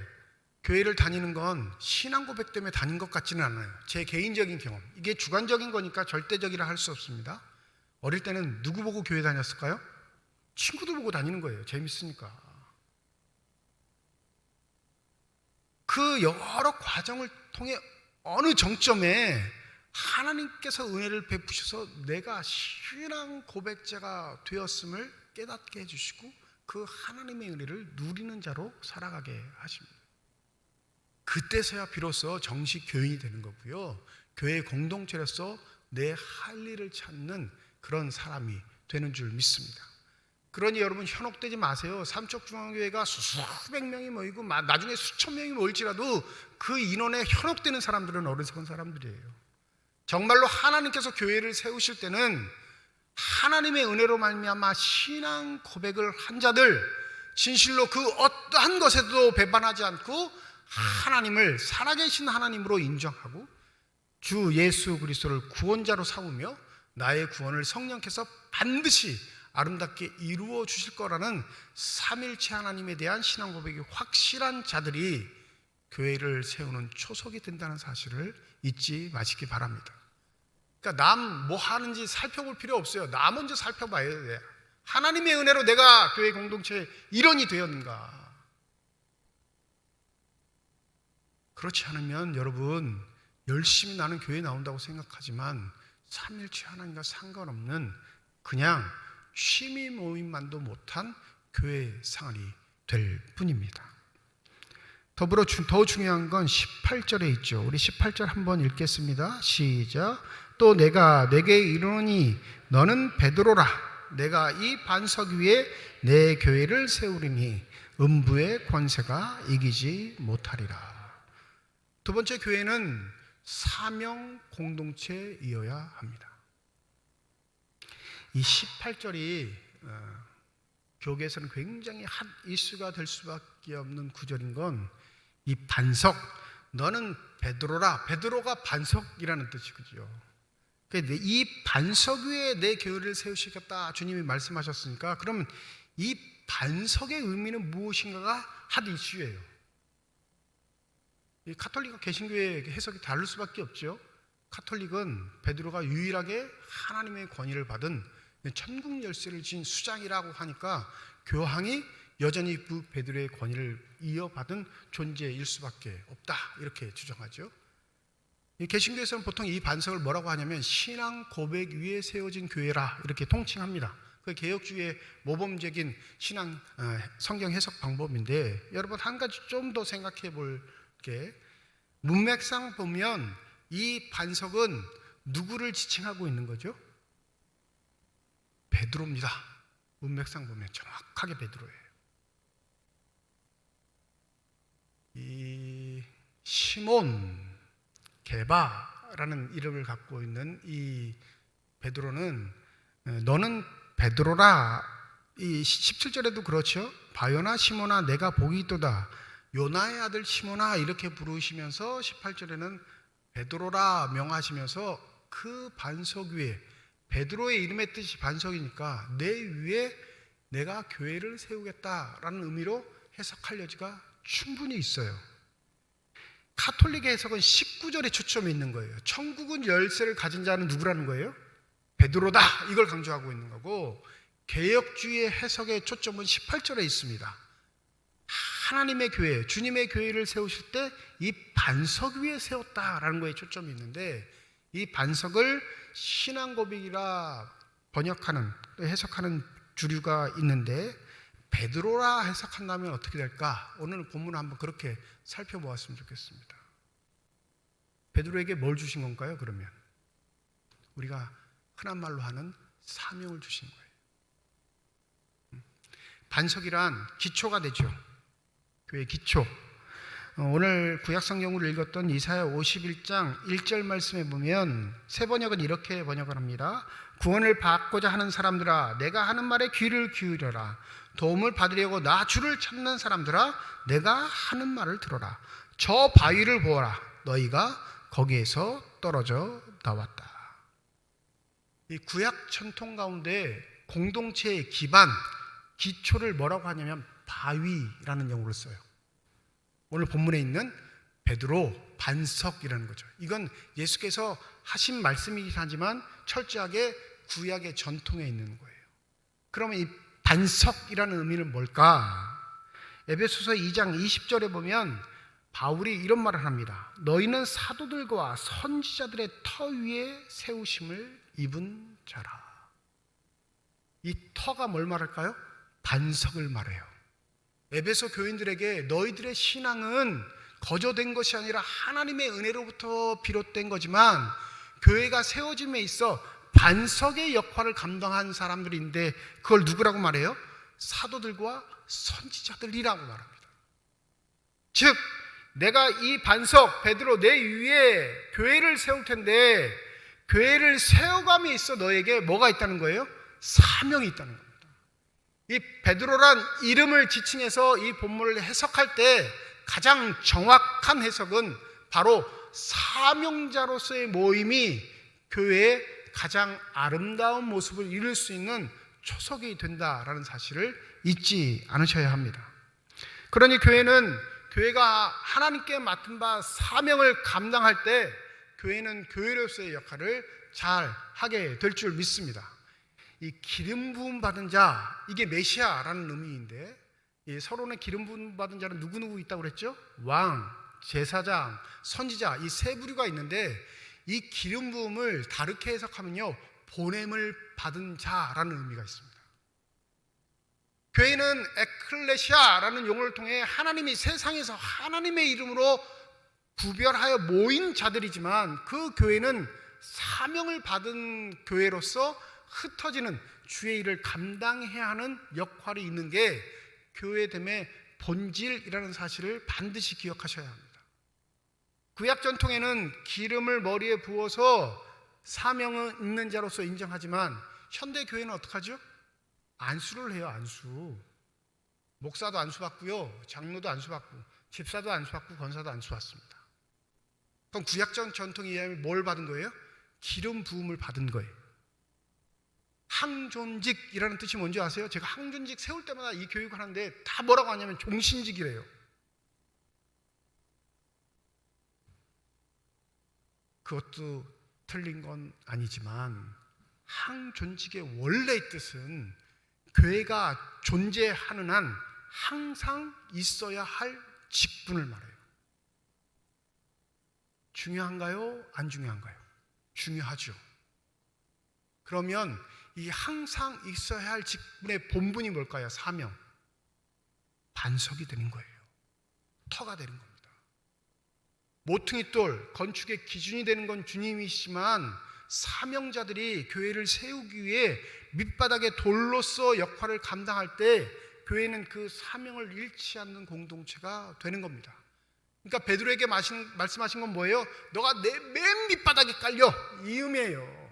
교회를 다니는 건 신앙 고백 때문에 다닌 것 같지는 않아요. 제 개인적인 경험, 이게 주관적인 거니까 절대적이라 할 수 없습니다. 어릴 때는 누구 보고 교회 다녔을까요? 친구들 보고 다니는 거예요. 재밌으니까. 그 여러 과정을 통해 어느 정점에 하나님께서 은혜를 베푸셔서 내가 신앙 고백자가 되었음을 깨닫게 해주시고 그 하나님의 은혜를 누리는 자로 살아가게 하십니다. 그때서야 비로소 정식 교인이 되는 거고요, 교회 공동체로서 내 할 일을 찾는 그런 사람이 되는 줄 믿습니다. 그러니 여러분 현혹되지 마세요. 삼척중앙교회가 수백 명이 모이고 나중에 수천 명이 모일지라도 그 인원에 현혹되는 사람들은 어리석은 사람들이에요. 정말로 하나님께서 교회를 세우실 때는 하나님의 은혜로 말미암아 신앙 고백을 한 자들, 진실로 그 어떠한 것에도 배반하지 않고 하나님을 살아계신 하나님으로 인정하고 주 예수 그리스도를 구원자로 삼으며 나의 구원을 성령께서 반드시 아름답게 이루어 주실 거라는 삼일체 하나님에 대한 신앙 고백이 확실한 자들이 교회를 세우는 초석이 된다는 사실을 잊지 마시기 바랍니다. 그러니까 남 뭐 하는지 살펴볼 필요 없어요. 나 먼저 살펴봐야 돼요. 하나님의 은혜로 내가 교회 공동체의 일원이 되었는가? 그렇지 않으면 여러분 열심히 나는 교회에 나온다고 생각하지만 삼일체 하나님과 상관없는 그냥 취미 모임만도 못한 교회 생활이 될 뿐입니다. 더불어 더 중요한 건 18절에 있죠. 우리 18절 한번 읽겠습니다. 시작. 또 내가 내게 이르노니 너는 베드로라. 내가 이 반석 위에 내 교회를 세우리니 음부의 권세가 이기지 못하리라. 두 번째, 교회는 사명 공동체이어야 합니다. 이 18절이 교계에서는 굉장히 핫 이슈가 될 수밖에 없는 구절인 건 이 반석, 너는 베드로라. 베드로가 반석이라는 뜻이죠. 이 반석 위에 내 교회를 세우시겠다 주님이 말씀하셨으니까 그러면 이 반석의 의미는 무엇인가가 핫 이슈예요. 이 카톨릭과 개신교의 해석이 다를 수밖에 없죠. 카톨릭은 베드로가 유일하게 하나님의 권위를 받은 천국 열쇠를 진 수장이라고 하니까 교황이 여전히 그 베드로의 권위를 이어받은 존재일 수밖에 없다 이렇게 주장하죠. 개신교에서는 보통 이 반석을 뭐라고 하냐면 신앙 고백 위에 세워진 교회라 이렇게 통칭합니다. 그 개혁주의의 모범적인 신앙 성경 해석 방법인데 여러분 한 가지 좀 더 생각해 볼게 문맥상 보면 이 반석은 누구를 지칭하고 있는 거죠? 베드로입니다. 문맥상 보면 정확하게 베드로예요. 이 시몬 게바라는 이름을 갖고 있는 이 베드로는 너는 베드로라. 이 17절에도 그렇죠. 바요나 시몬아 내가 복이 있도다. 요나의 아들 시몬아 이렇게 부르시면서 18절에는 베드로라 명하시면서 그 반석 위에 베드로의 이름의 뜻이 반석이니까 내 위에 내가 교회를 세우겠다라는 의미로 해석할 여지가 충분히 있어요. 카톨릭의 해석은 19절에 초점이 있는 거예요. 천국은 열쇠를 가진 자는 누구라는 거예요? 베드로다 이걸 강조하고 있는 거고 개혁주의의 해석의 초점은 18절에 있습니다. 하나님의 교회, 주님의 교회를 세우실 때 이 반석 위에 세웠다라는 거에 초점이 있는데 이 반석을 신앙고백이라 번역하는 해석하는 주류가 있는데 베드로라 해석한다면 어떻게 될까? 오늘 본문을 한번 그렇게 살펴보았으면 좋겠습니다. 베드로에게 뭘 주신 건가요? 그러면 우리가 흔한 말로 하는 사명을 주신 거예요. 반석이란 기초가 되죠. 교회의 기초. 오늘 구약성경으로 읽었던 이사야 51장 1절 말씀에 보면 새 번역은 이렇게 번역을 합니다. 구원을 받고자 하는 사람들아 내가 하는 말에 귀를 기울여라. 도움을 받으려고 나 주를 찾는 사람들아 내가 하는 말을 들어라. 저 바위를 보아라. 너희가 거기에서 떨어져 나왔다. 이 구약 전통 가운데 공동체의 기반, 기초를 뭐라고 하냐면 바위라는 용어를 써요. 오늘 본문에 있는 베드로 반석이라는 거죠. 이건 예수께서 하신 말씀이긴 하지만 철저하게 구약의 전통에 있는 거예요. 그러면 이 반석이라는 의미는 뭘까? 에베소서 2장 20절에 보면 바울이 이런 말을 합니다. 너희는 사도들과 선지자들의 터 위에 세우심을 입은 자라. 이 터가 뭘 말할까요? 반석을 말해요. 에베소 교인들에게 너희들의 신앙은 거저된 것이 아니라 하나님의 은혜로부터 비롯된 거지만 교회가 세워짐에 있어 반석의 역할을 감당한 사람들인데 그걸 누구라고 말해요? 사도들과 선지자들이라고 말합니다. 즉 내가 이 반석 베드로 내 위에 교회를 세울 텐데 교회를 세워감에 있어 너에게 뭐가 있다는 거예요? 사명이 있다는 겁니다. 이 베드로란 이름을 지칭해서 이 본문을 해석할 때 가장 정확한 해석은 바로 사명자로서의 모임이 교회의 가장 아름다운 모습을 이룰 수 있는 초석이 된다라는 사실을 잊지 않으셔야 합니다. 그러니 교회가 하나님께 맡은 바 사명을 감당할 때 교회는 교회로서의 역할을 잘 하게 될 줄 믿습니다. 이 기름 부음 받은 자, 이게 메시아라는 의미인데, 이 서론에 기름 부음 받은 자는 누구 있다고 그랬죠? 왕, 제사장, 선지자, 이 세 부류가 있는데, 이 기름 부음을 다르게 해석하면요, 보냄을 받은 자라는 의미가 있습니다. 교회는 에클레시아라는 용어를 통해 하나님이 세상에서 하나님의 이름으로 구별하여 모인 자들이지만, 그 교회는 사명을 받은 교회로서 흩어지는 주의 일을 감당해야 하는 역할이 있는 게 교회됨의 본질이라는 사실을 반드시 기억하셔야 합니다. 구약 전통에는 기름을 머리에 부어서 사명을 있는 자로서 인정하지만, 현대 교회는 어떡하죠? 안수를 해요. 안수. 목사도 안수 받고요, 장로도 안수 받고, 집사도 안수 받고, 권사도 안수 받습니다. 그럼 구약 전통에 의하면 뭘 받은 거예요? 기름 부음을 받은 거예요. 항존직이라는 뜻이 뭔지 아세요? 제가 항존직 세울 때마다 이 교육을 하는데 다 뭐라고 하냐면 종신직이래요. 그것도 틀린 건 아니지만, 항존직의 원래의 뜻은 교회가 존재하는 한 항상 있어야 할 직분을 말해요. 중요한가요? 안 중요한가요? 중요하죠. 그러면 이 항상 있어야 할 직분의 본분이 뭘까요? 사명. 반석이 되는 거예요. 터가 되는 겁니다. 모퉁이돌, 건축의 기준이 되는 건 주님이시지만, 사명자들이 교회를 세우기 위해 밑바닥의 돌로서 역할을 감당할 때 교회는 그 사명을 잃지 않는 공동체가 되는 겁니다. 그러니까 베드로에게 말씀하신 건 뭐예요? 너가 내 맨 밑바닥에 깔려, 이 의미예요.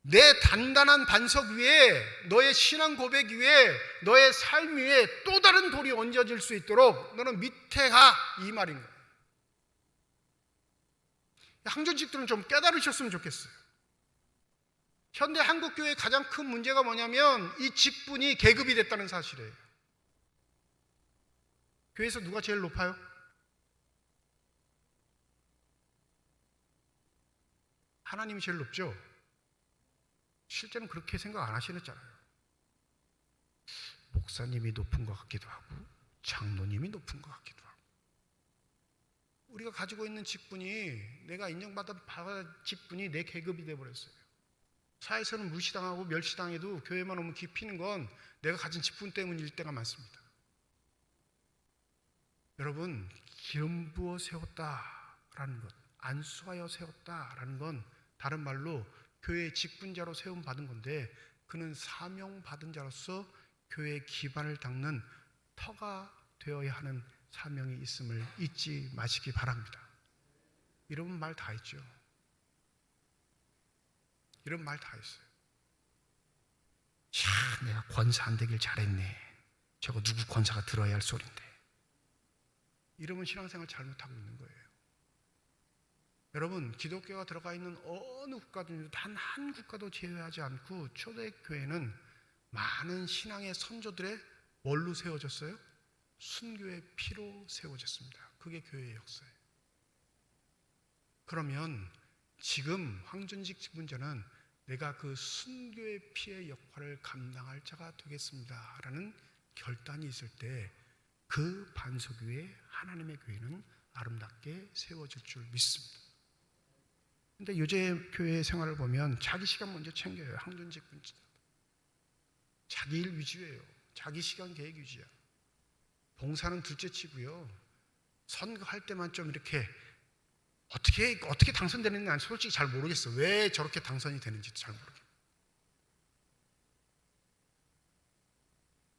내 단단한 반석 위에, 너의 신앙 고백 위에, 너의 삶 위에 또 다른 돌이 얹어질 수 있도록 너는 밑에 가, 이 말인 거예요. 항존직들은 좀 깨달으셨으면 좋겠어요. 현대 한국교회의 가장 큰 문제가 뭐냐면 이 직분이 계급이 됐다는 사실이에요. 교회에서 누가 제일 높아요? 하나님이 제일 높죠? 실제는 그렇게 생각 안 하시잖아요. 목사님이 높은 것 같기도 하고, 장로님이 높은 것 같기도 하고. 우리가 가지고 있는 직분이, 내가 인정받은 직분이 내 계급이 되어버렸어요. 사회에서는 무시당하고 멸시당해도 교회만 오면 기피는 건 내가 가진 직분 때문일 때가 많습니다. 여러분, 기름 부어 세웠다라는 것, 안수하여 세웠다라는 건 다른 말로 교회의 직분자로 세움 받은 건데, 그는 사명 받은 자로서 교회의 기반을 닦는 터가 되어야 하는 사명이 있음을 잊지 마시기 바랍니다. 이런 말 다 했죠. 이런 말 다 했어요. 참, 내가 권사 안 되길 잘했네. 저거 누구 권사가 들어야 할 소린데. 이러면 신앙생활 잘못하고 있는 거예요. 여러분, 기독교가 들어가 있는 어느 국가든지 단 한 국가도 제외하지 않고 초대교회는 많은 신앙의 선조들의 뭘로 세워졌어요? 순교의 피로 세워졌습니다. 그게 교회의 역사예요. 그러면 지금 황존직 직분자는 내가 그 순교의 피의 역할을 감당할 자가 되겠습니다 라는 결단이 있을 때 그 반석 위에 하나님의 교회는 아름답게 세워질 줄 믿습니다. 근데 요새 교회 생활을 보면 자기 시간 먼저 챙겨요. 항존직 분자. 자기 일 위주예요. 자기 시간 계획 위주야. 봉사는 둘째 치고요. 선거할 때만 좀 이렇게 어떻게 당선되는지 난 솔직히 잘 모르겠어. 왜 저렇게 당선이 되는지 잘 모르겠어.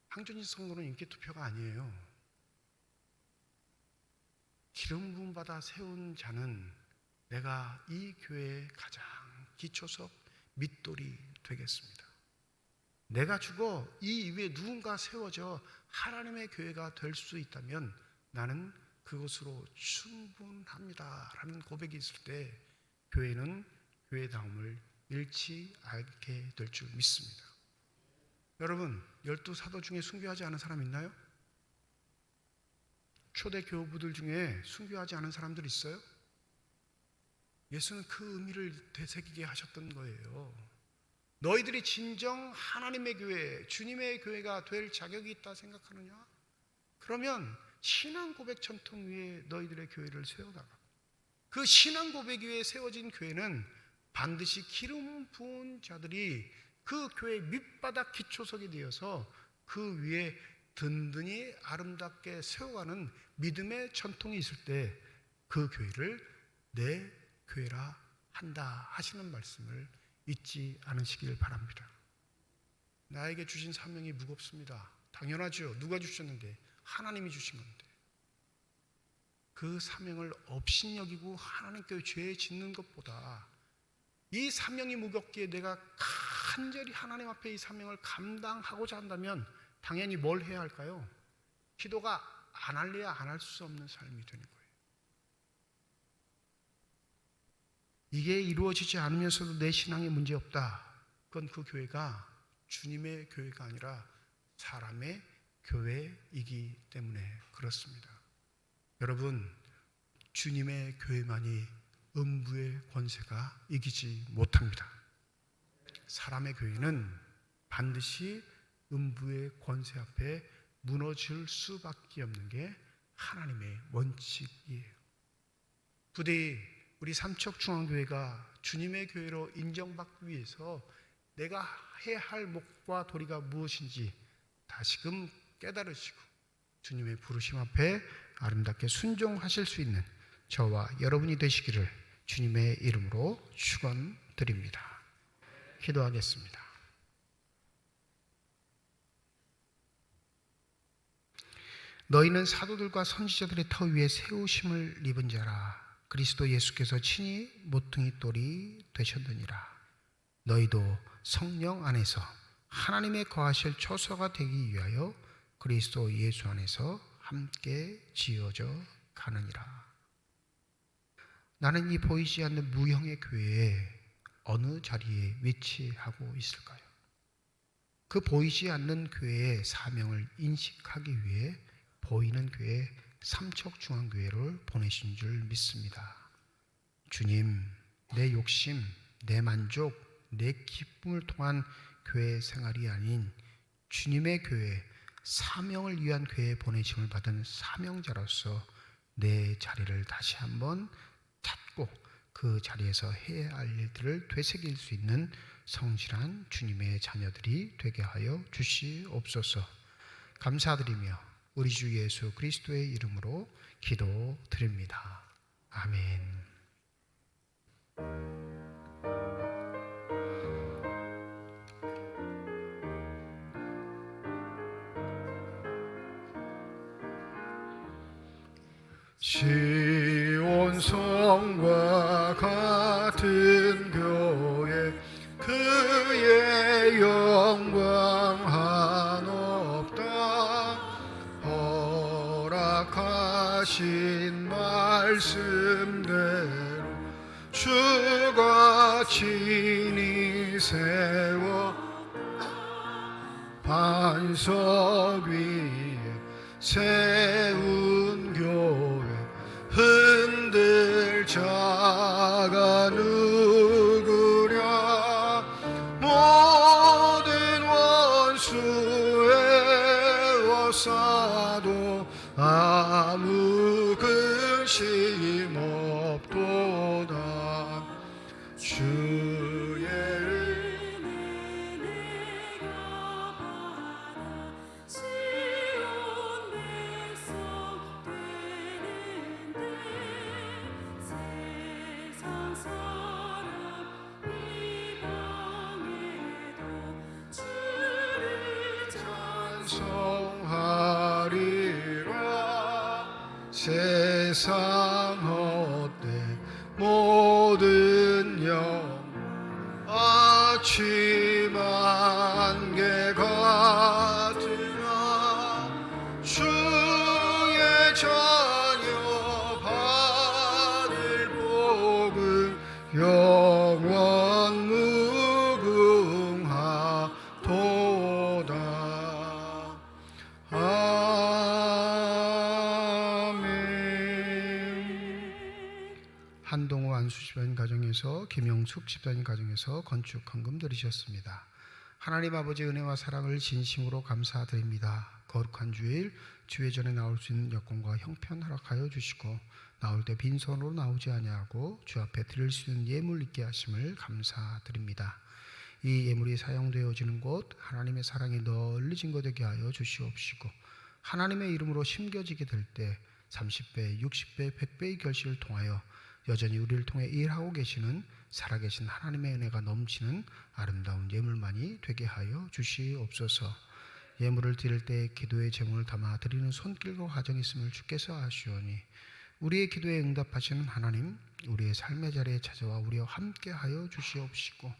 항존직 선거는 인기 투표가 아니에요. 기름 부음 받아 세운 자는 내가 이 교회의 가장 기초석 밑돌이 되겠습니다. 내가 죽어 이 위에 누군가 세워져 하나님의 교회가 될 수 있다면 나는 그것으로 충분합니다 라는 고백이 있을 때 교회는 교회다움을 잃지 않게 될 줄 믿습니다. 여러분, 12사도 중에 순교하지 않은 사람 있나요? 초대 교우들 중에 순교하지 않은 사람들 있어요? 예수는 그 의미를 되새기게 하셨던 거예요. 너희들이 진정 하나님의 교회, 주님의 교회가 될 자격이 있다 생각하느냐? 그러면 신앙 고백 전통 위에 너희들의 교회를 세워다가 그 신앙 고백 위에 세워진 교회는 반드시 기름 부은 자들이 그 교회의 밑바닥 기초석이 되어서 그 위에 든든히 아름답게 세워가는 믿음의 전통이 있을 때 그 교회를 내 교회라 한다 하시는 말씀을 잊지 않으시길 바랍니다. 나에게 주신 사명이 무겁습니다. 당연하죠. 누가 주셨는데? 하나님이 주신 건데. 그 사명을 업신여기고 하나님께 죄 짓는 것보다 이 사명이 무겁기에 내가 간절히 하나님 앞에 이 사명을 감당하고자 한다면 당연히 뭘 해야 할까요? 기도가 안 할래야 안 할 수 없는 삶이 되는 거예요. 이게 이루어지지 않으면서도 내 신앙에 문제 없다. 그건 그 교회가 주님의 교회가 아니라 사람의 교회이기 때문에 그렇습니다. 여러분, 주님의 교회만이 음부의 권세가 이기지 못합니다. 사람의 교회는 반드시 음부의 권세 앞에 무너질 수밖에 없는 게 하나님의 원칙이에요. 부디 우리 삼척중앙교회가 주님의 교회로 인정받기 위해서 내가 해야 할 목과 도리가 무엇인지 다시금 깨달으시고 주님의 부르심 앞에 아름답게 순종하실 수 있는 저와 여러분이 되시기를 주님의 이름으로 축원드립니다. 기도하겠습니다. 너희는 사도들과 선지자들의 터 위에 세우심을 입은 자라. 그리스도 예수께서 친히 모퉁이 돌이 되셨느니라. 너희도 성령 안에서 하나님의 거하실 초소가 되기 위하여 그리스도 예수 안에서 함께 지어져 가느니라. 나는 이 보이지 않는 무형의 교회에 어느 자리에 위치하고 있을까요? 그 보이지 않는 교회의 사명을 인식하기 위해 보이는 교회 삼척중앙교회를 보내신 줄 믿습니다. 주님, 내 욕심, 내 만족, 내 기쁨을 통한 교회 생활이 아닌 주님의 교회, 사명을 위한 교회에 보내심을 받은 사명자로서 내 자리를 다시 한번 찾고 그 자리에서 해야 할 일들을 되새길 수 있는 성실한 주님의 자녀들이 되게 하여 주시옵소서. 감사드리며 우리 주 예수 그리스도의 이름으로 기도드립니다. 아멘. 시온성과 같은 교회 그의 영광 한없다. 허락하신 말씀대로 주가 친히 세워 반석 위에 세운 교회 흔들 자가 누구랴. 모든 원수의 워싸도 아무 근심 없도다. 주의 찬송하리라. 세상 헛되 모든 영광 만개 같으나 주의 자녀 받을 복은 영원 무궁하도다. 아멘. 한동호 안수집사님 가정에서 김영숙 집사님 가정에서 건축 헌금 드리셨습니다. 하나님 아버지 은혜와 사랑을 진심으로 감사드립니다. 거룩한 주일 주회전에 나올 수 있는 여건과 형편 허락하여 주시고 나올 때 빈손으로 나오지 아니하고 주 앞에 드릴 수 있는 예물 있게 하심을 감사드립니다. 이 예물이 사용되어지는 곳 하나님의 사랑이 널리 증거되게 하여 주시옵시고 하나님의 이름으로 심겨지게 될 때 30배, 60배, 100배의 결실을 통하여 여전히 우리를 통해 일하고 계시는 살아계신 하나님의 은혜가 넘치는 아름다운 예물만이 되게 하여 주시옵소서. 예물을 드릴 때 기도의 제목을 담아 드리는 손길과 과정이 있음을 주께서 아시오니 우리의 기도에 응답하시는 하나님, 우리의 삶의 자리에 찾아와 우리와 함께 하여 주시옵시고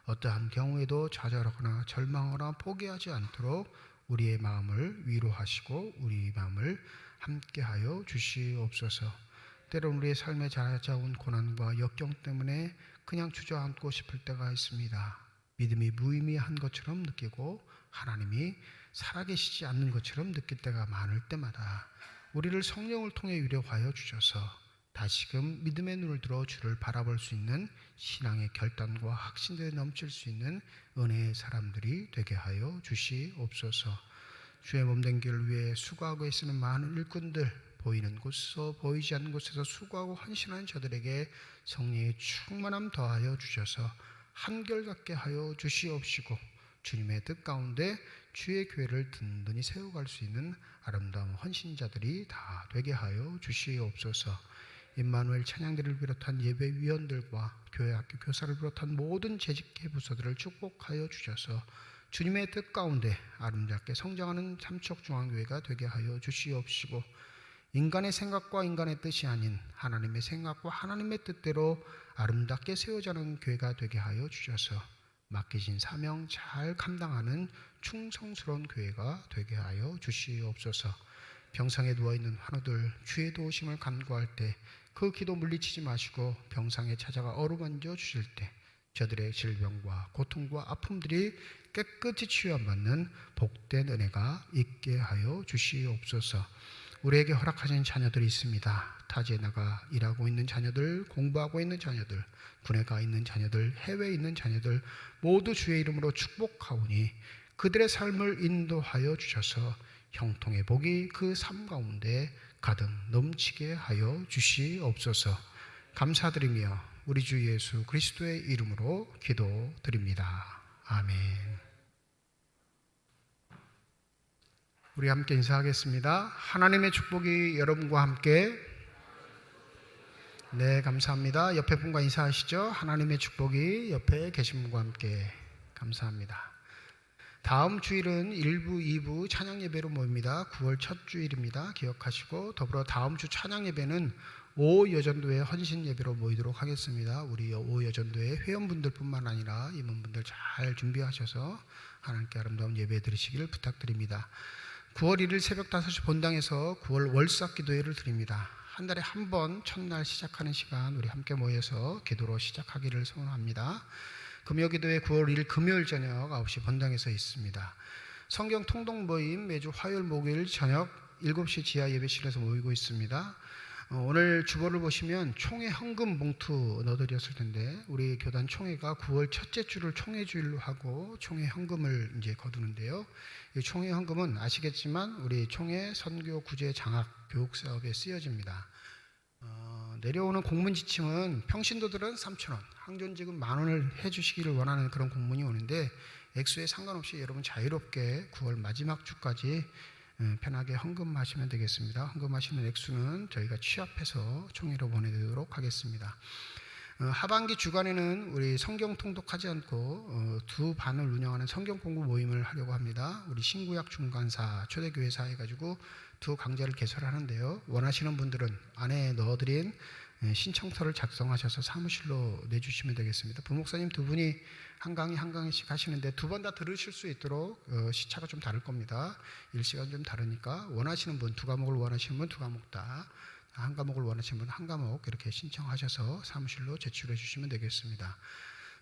어떠한 경우에도 좌절하거나 절망하거나 포기하지 않도록 우리의 마음을 위로하시고 우리 마음을 함께 하여 주시옵소서. 때론 우리의 삶에 찾아온 고난과 역경 때문에 그냥 주저앉고 싶을 때가 있습니다. 믿음이 무의미한 것처럼 느끼고 하나님이 살아계시지 않는 것처럼 느낄 때가 많을 때마다 우리를 성령을 통해 위로하여 주셔서 다시금 믿음의 눈을 들어 주를 바라볼 수 있는 신앙의 결단과 확신들에 넘칠 수 있는 은혜의 사람들이 되게 하여 주시옵소서. 주의 몸된 길을 위해 수고하고 애쓰는 많은 일꾼들, 보이는 곳에서 보이지 않는 곳에서 수고하고 헌신하는 저들에게 성령의 충만함 더하여 주셔서 한결같게 하여 주시옵시고 주님의 뜻 가운데 주의 교회를 든든히 세워갈 수 있는 아름다운 헌신자들이 다 되게 하여 주시옵소서. 임마누엘 찬양대를 비롯한 예배위원들과 교회 학교 교사를 비롯한 모든 재직계 부서들을 축복하여 주셔서 주님의 뜻 가운데 아름답게 성장하는 삼척중앙교회가 되게 하여 주시옵시고 인간의 생각과 인간의 뜻이 아닌 하나님의 생각과 하나님의 뜻대로 아름답게 세워자는 교회가 되게 하여 주셔서 맡기신 사명 잘 감당하는 충성스러운 교회가 되게 하여 주시옵소서. 병상에 누워있는 환우들 주의 도우심을 간구할 때 그 기도 물리치지 마시고 병상에 찾아가 어루만져 주실 때 저들의 질병과 고통과 아픔들이 깨끗이 치유받는 복된 은혜가 있게 하여 주시옵소서. 우리에게 허락하신 자녀들이 있습니다. 타지에 나가 일하고 있는 자녀들, 공부하고 있는 자녀들, 군에 가 있는 자녀들, 해외에 있는 자녀들 모두 주의 이름으로 축복하오니 그들의 삶을 인도하여 주셔서 형통의 복이 그 삶 가운데 가득 넘치게 하여 주시옵소서. 감사드리며 우리 주 예수 그리스도의 이름으로 기도드립니다. 아멘. 우리 함께 인사하겠습니다. 하나님의 축복이 여러분과 함께. 네, 감사합니다. 옆에 분과 인사하시죠. 하나님의 축복이 옆에 계신 분과 함께. 감사합니다. 다음 주일은 1부, 2부 찬양 예배로 모입니다. 9월 첫 주일입니다. 기억하시고 더불어 다음 주 찬양 예배는 5 여전도회 헌신 예배로 모이도록 하겠습니다. 우리 5 여전도회 회원분들뿐만 아니라 임원분들 잘 준비하셔서 하나님께 아름다운 예배 드리시기를 부탁드립니다. 9월 1일 새벽 5시 본당에서 9월 월삭 기도회를 드립니다. 한 달에 한 번 첫날 시작하는 시간 우리 함께 모여서 기도로 시작하기를 소원합니다. 금요기도회 9월 1일 금요일 저녁 9시 본당에서 있습니다. 성경 통독 모임 매주 화요일 목요일 저녁 7시 지하 예배실에서 모이고 있습니다. 오늘 주보를 보시면 총회 헌금 봉투 넣어드렸을 텐데 우리 교단 총회가 9월 첫째 주를 총회 주일로 하고 총회 헌금을 이제 거두는데요. 이 총회 헌금은 아시겠지만 우리 총회 선교 구제 장학 교육 사업에 쓰여집니다. 내려오는 공문 지침은 평신도들은 3,000원, 항존직은 10,000원을 해주시기를 원하는 그런 공문이 오는데 액수에 상관없이 여러분 자유롭게 9월 마지막 주까지 편하게 헌금하시면 되겠습니다. 헌금하시는 액수는 저희가 취합해서 총회로 보내드리도록 하겠습니다. 하반기 주간에는 우리 성경 통독하지 않고 두 반을 운영하는 성경 공부 모임을 하려고 합니다. 우리 신구약 중간사 초대교회사 해가지고 두 강좌를 개설하는데요. 원하시는 분들은 안에 넣어드린 신청서를 작성하셔서 사무실로 내주시면 되겠습니다. 부목사님 두 분이 한 강의씩 하시는데 두 번 다 들으실 수 있도록 시차가 좀 다를 겁니다. 일시간 좀 다르니까 원하시는 분, 두 과목을 원하시는 분 두 과목 다, 한 과목을 원하시는 분 한 과목 이렇게 신청하셔서 사무실로 제출해 주시면 되겠습니다.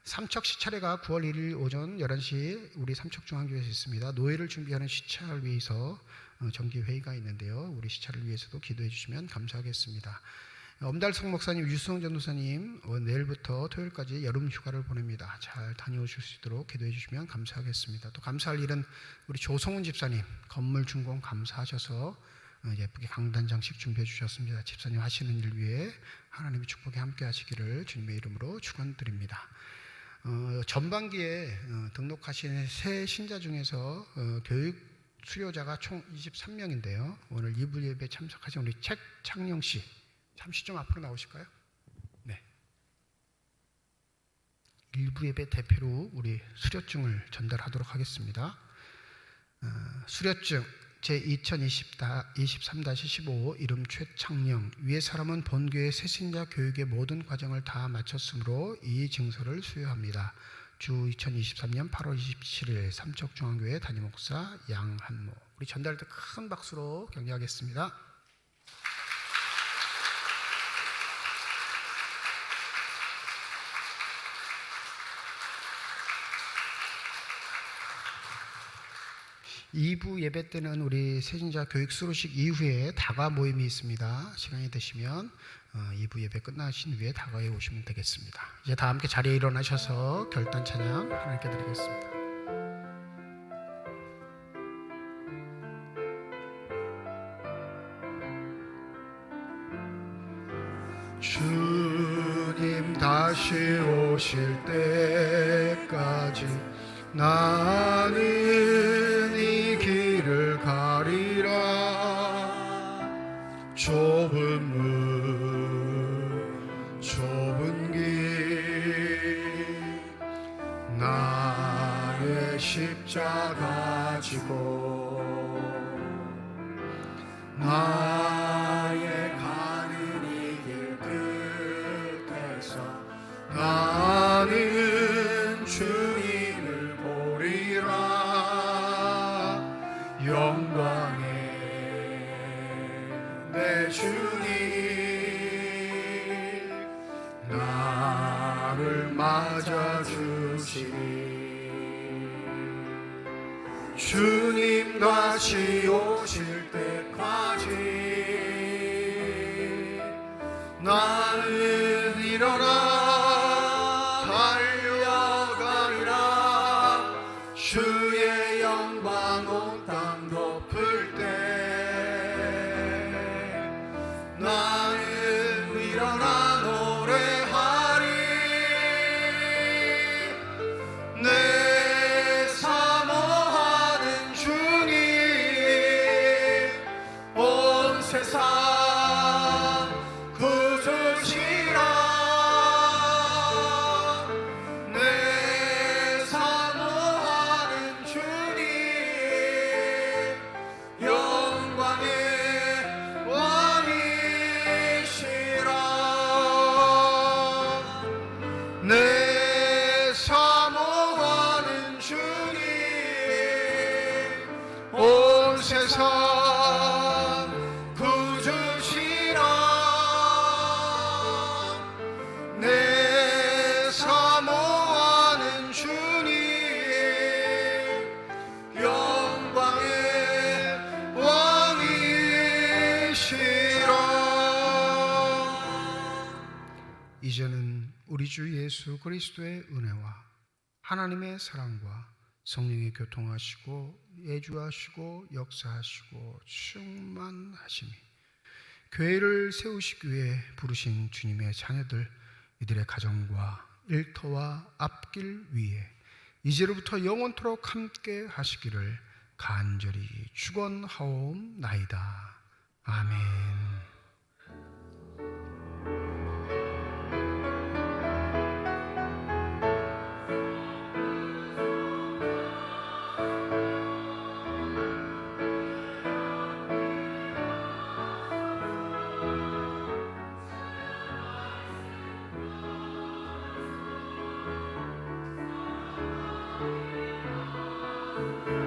삼척 시차례가 9월 1일 오전 11시 우리 삼척중앙교회에서 있습니다. 노예를 준비하는 시차를 위해서 정기회의가 있는데요. 우리 시차를 위해서도 기도해 주시면 감사하겠습니다. 엄달성 목사님, 유수성 전도사님 내일부터 토요일까지 여름 휴가를 보냅니다. 잘 다녀오실 수 있도록 기도해 주시면 감사하겠습니다. 또 감사할 일은 우리 조성훈 집사님 건물 준공 감사하셔서 예쁘게 강단장식 준비해 주셨습니다. 집사님 하시는 일 위해 하나님의 축복에 함께 하시기를 주님의 이름으로 축원드립니다. 전반기에 등록하신 새 신자 중에서 교육 수료자가 총 23명인데요. 오늘 2부 예배 참석하신 우리 책창영 씨 잠시 좀 앞으로 나오실까요? 네. 1부 예배 대표로 우리 수료증을 전달하도록 하겠습니다. 수료증 제2023-15 이름 최창영, 위의 사람은 본교회 새신자 교육의 모든 과정을 다 마쳤으므로 이 증서를 수여합니다. 주 2023년 8월 27일 삼척중앙교회 담임목사 양한모. 우리 전달할 때 큰 박수로 격려하겠습니다. (2부) 예배 때는 우리 새신자 교육 수료식 이후에 다과 모임이 있습니다. 시간이 되시면 2부 예배 끝나신 후에 다과에 오시면 되겠습니다. 이제 다 함께 자리에 일어나셔서 결단 찬양 하나님께 드리겠습니다. 주님 다시 오실 때까지 나는 이 길을 가리라. 좁은 문 좁은 길 나의 십자가 지고 나의 가는 이 길 끝에서 나는 주님을 보리라. 영광의 내 주님 나를 맞아주시니 주님 다시 오실 때까지 나는 일어나 달려가리라. 주의 영광 온 땅 덮을 때 나는 일어나 노래하리. 내 사모하는 주님 온 세상 구주시라. 내 사모하는 주님 영광의 왕이시라. 내 사모하는 주님 온 세상 구주시라. 내 사모하는 주님 영광의 왕이시라. 이제는 우리 주 예수 그리스도의 은혜와 하나님의 사랑과 성령의 교통하시고 예주하시고 역사하시고 충만하심이 교회를 세우시기 위해 부르신 주님의 자녀들 이들의 가정과 일터와 앞길 위에 이제로부터 영원토록 함께 하시기를 간절히 축원하옵나이다. 아멘. 주옵소서.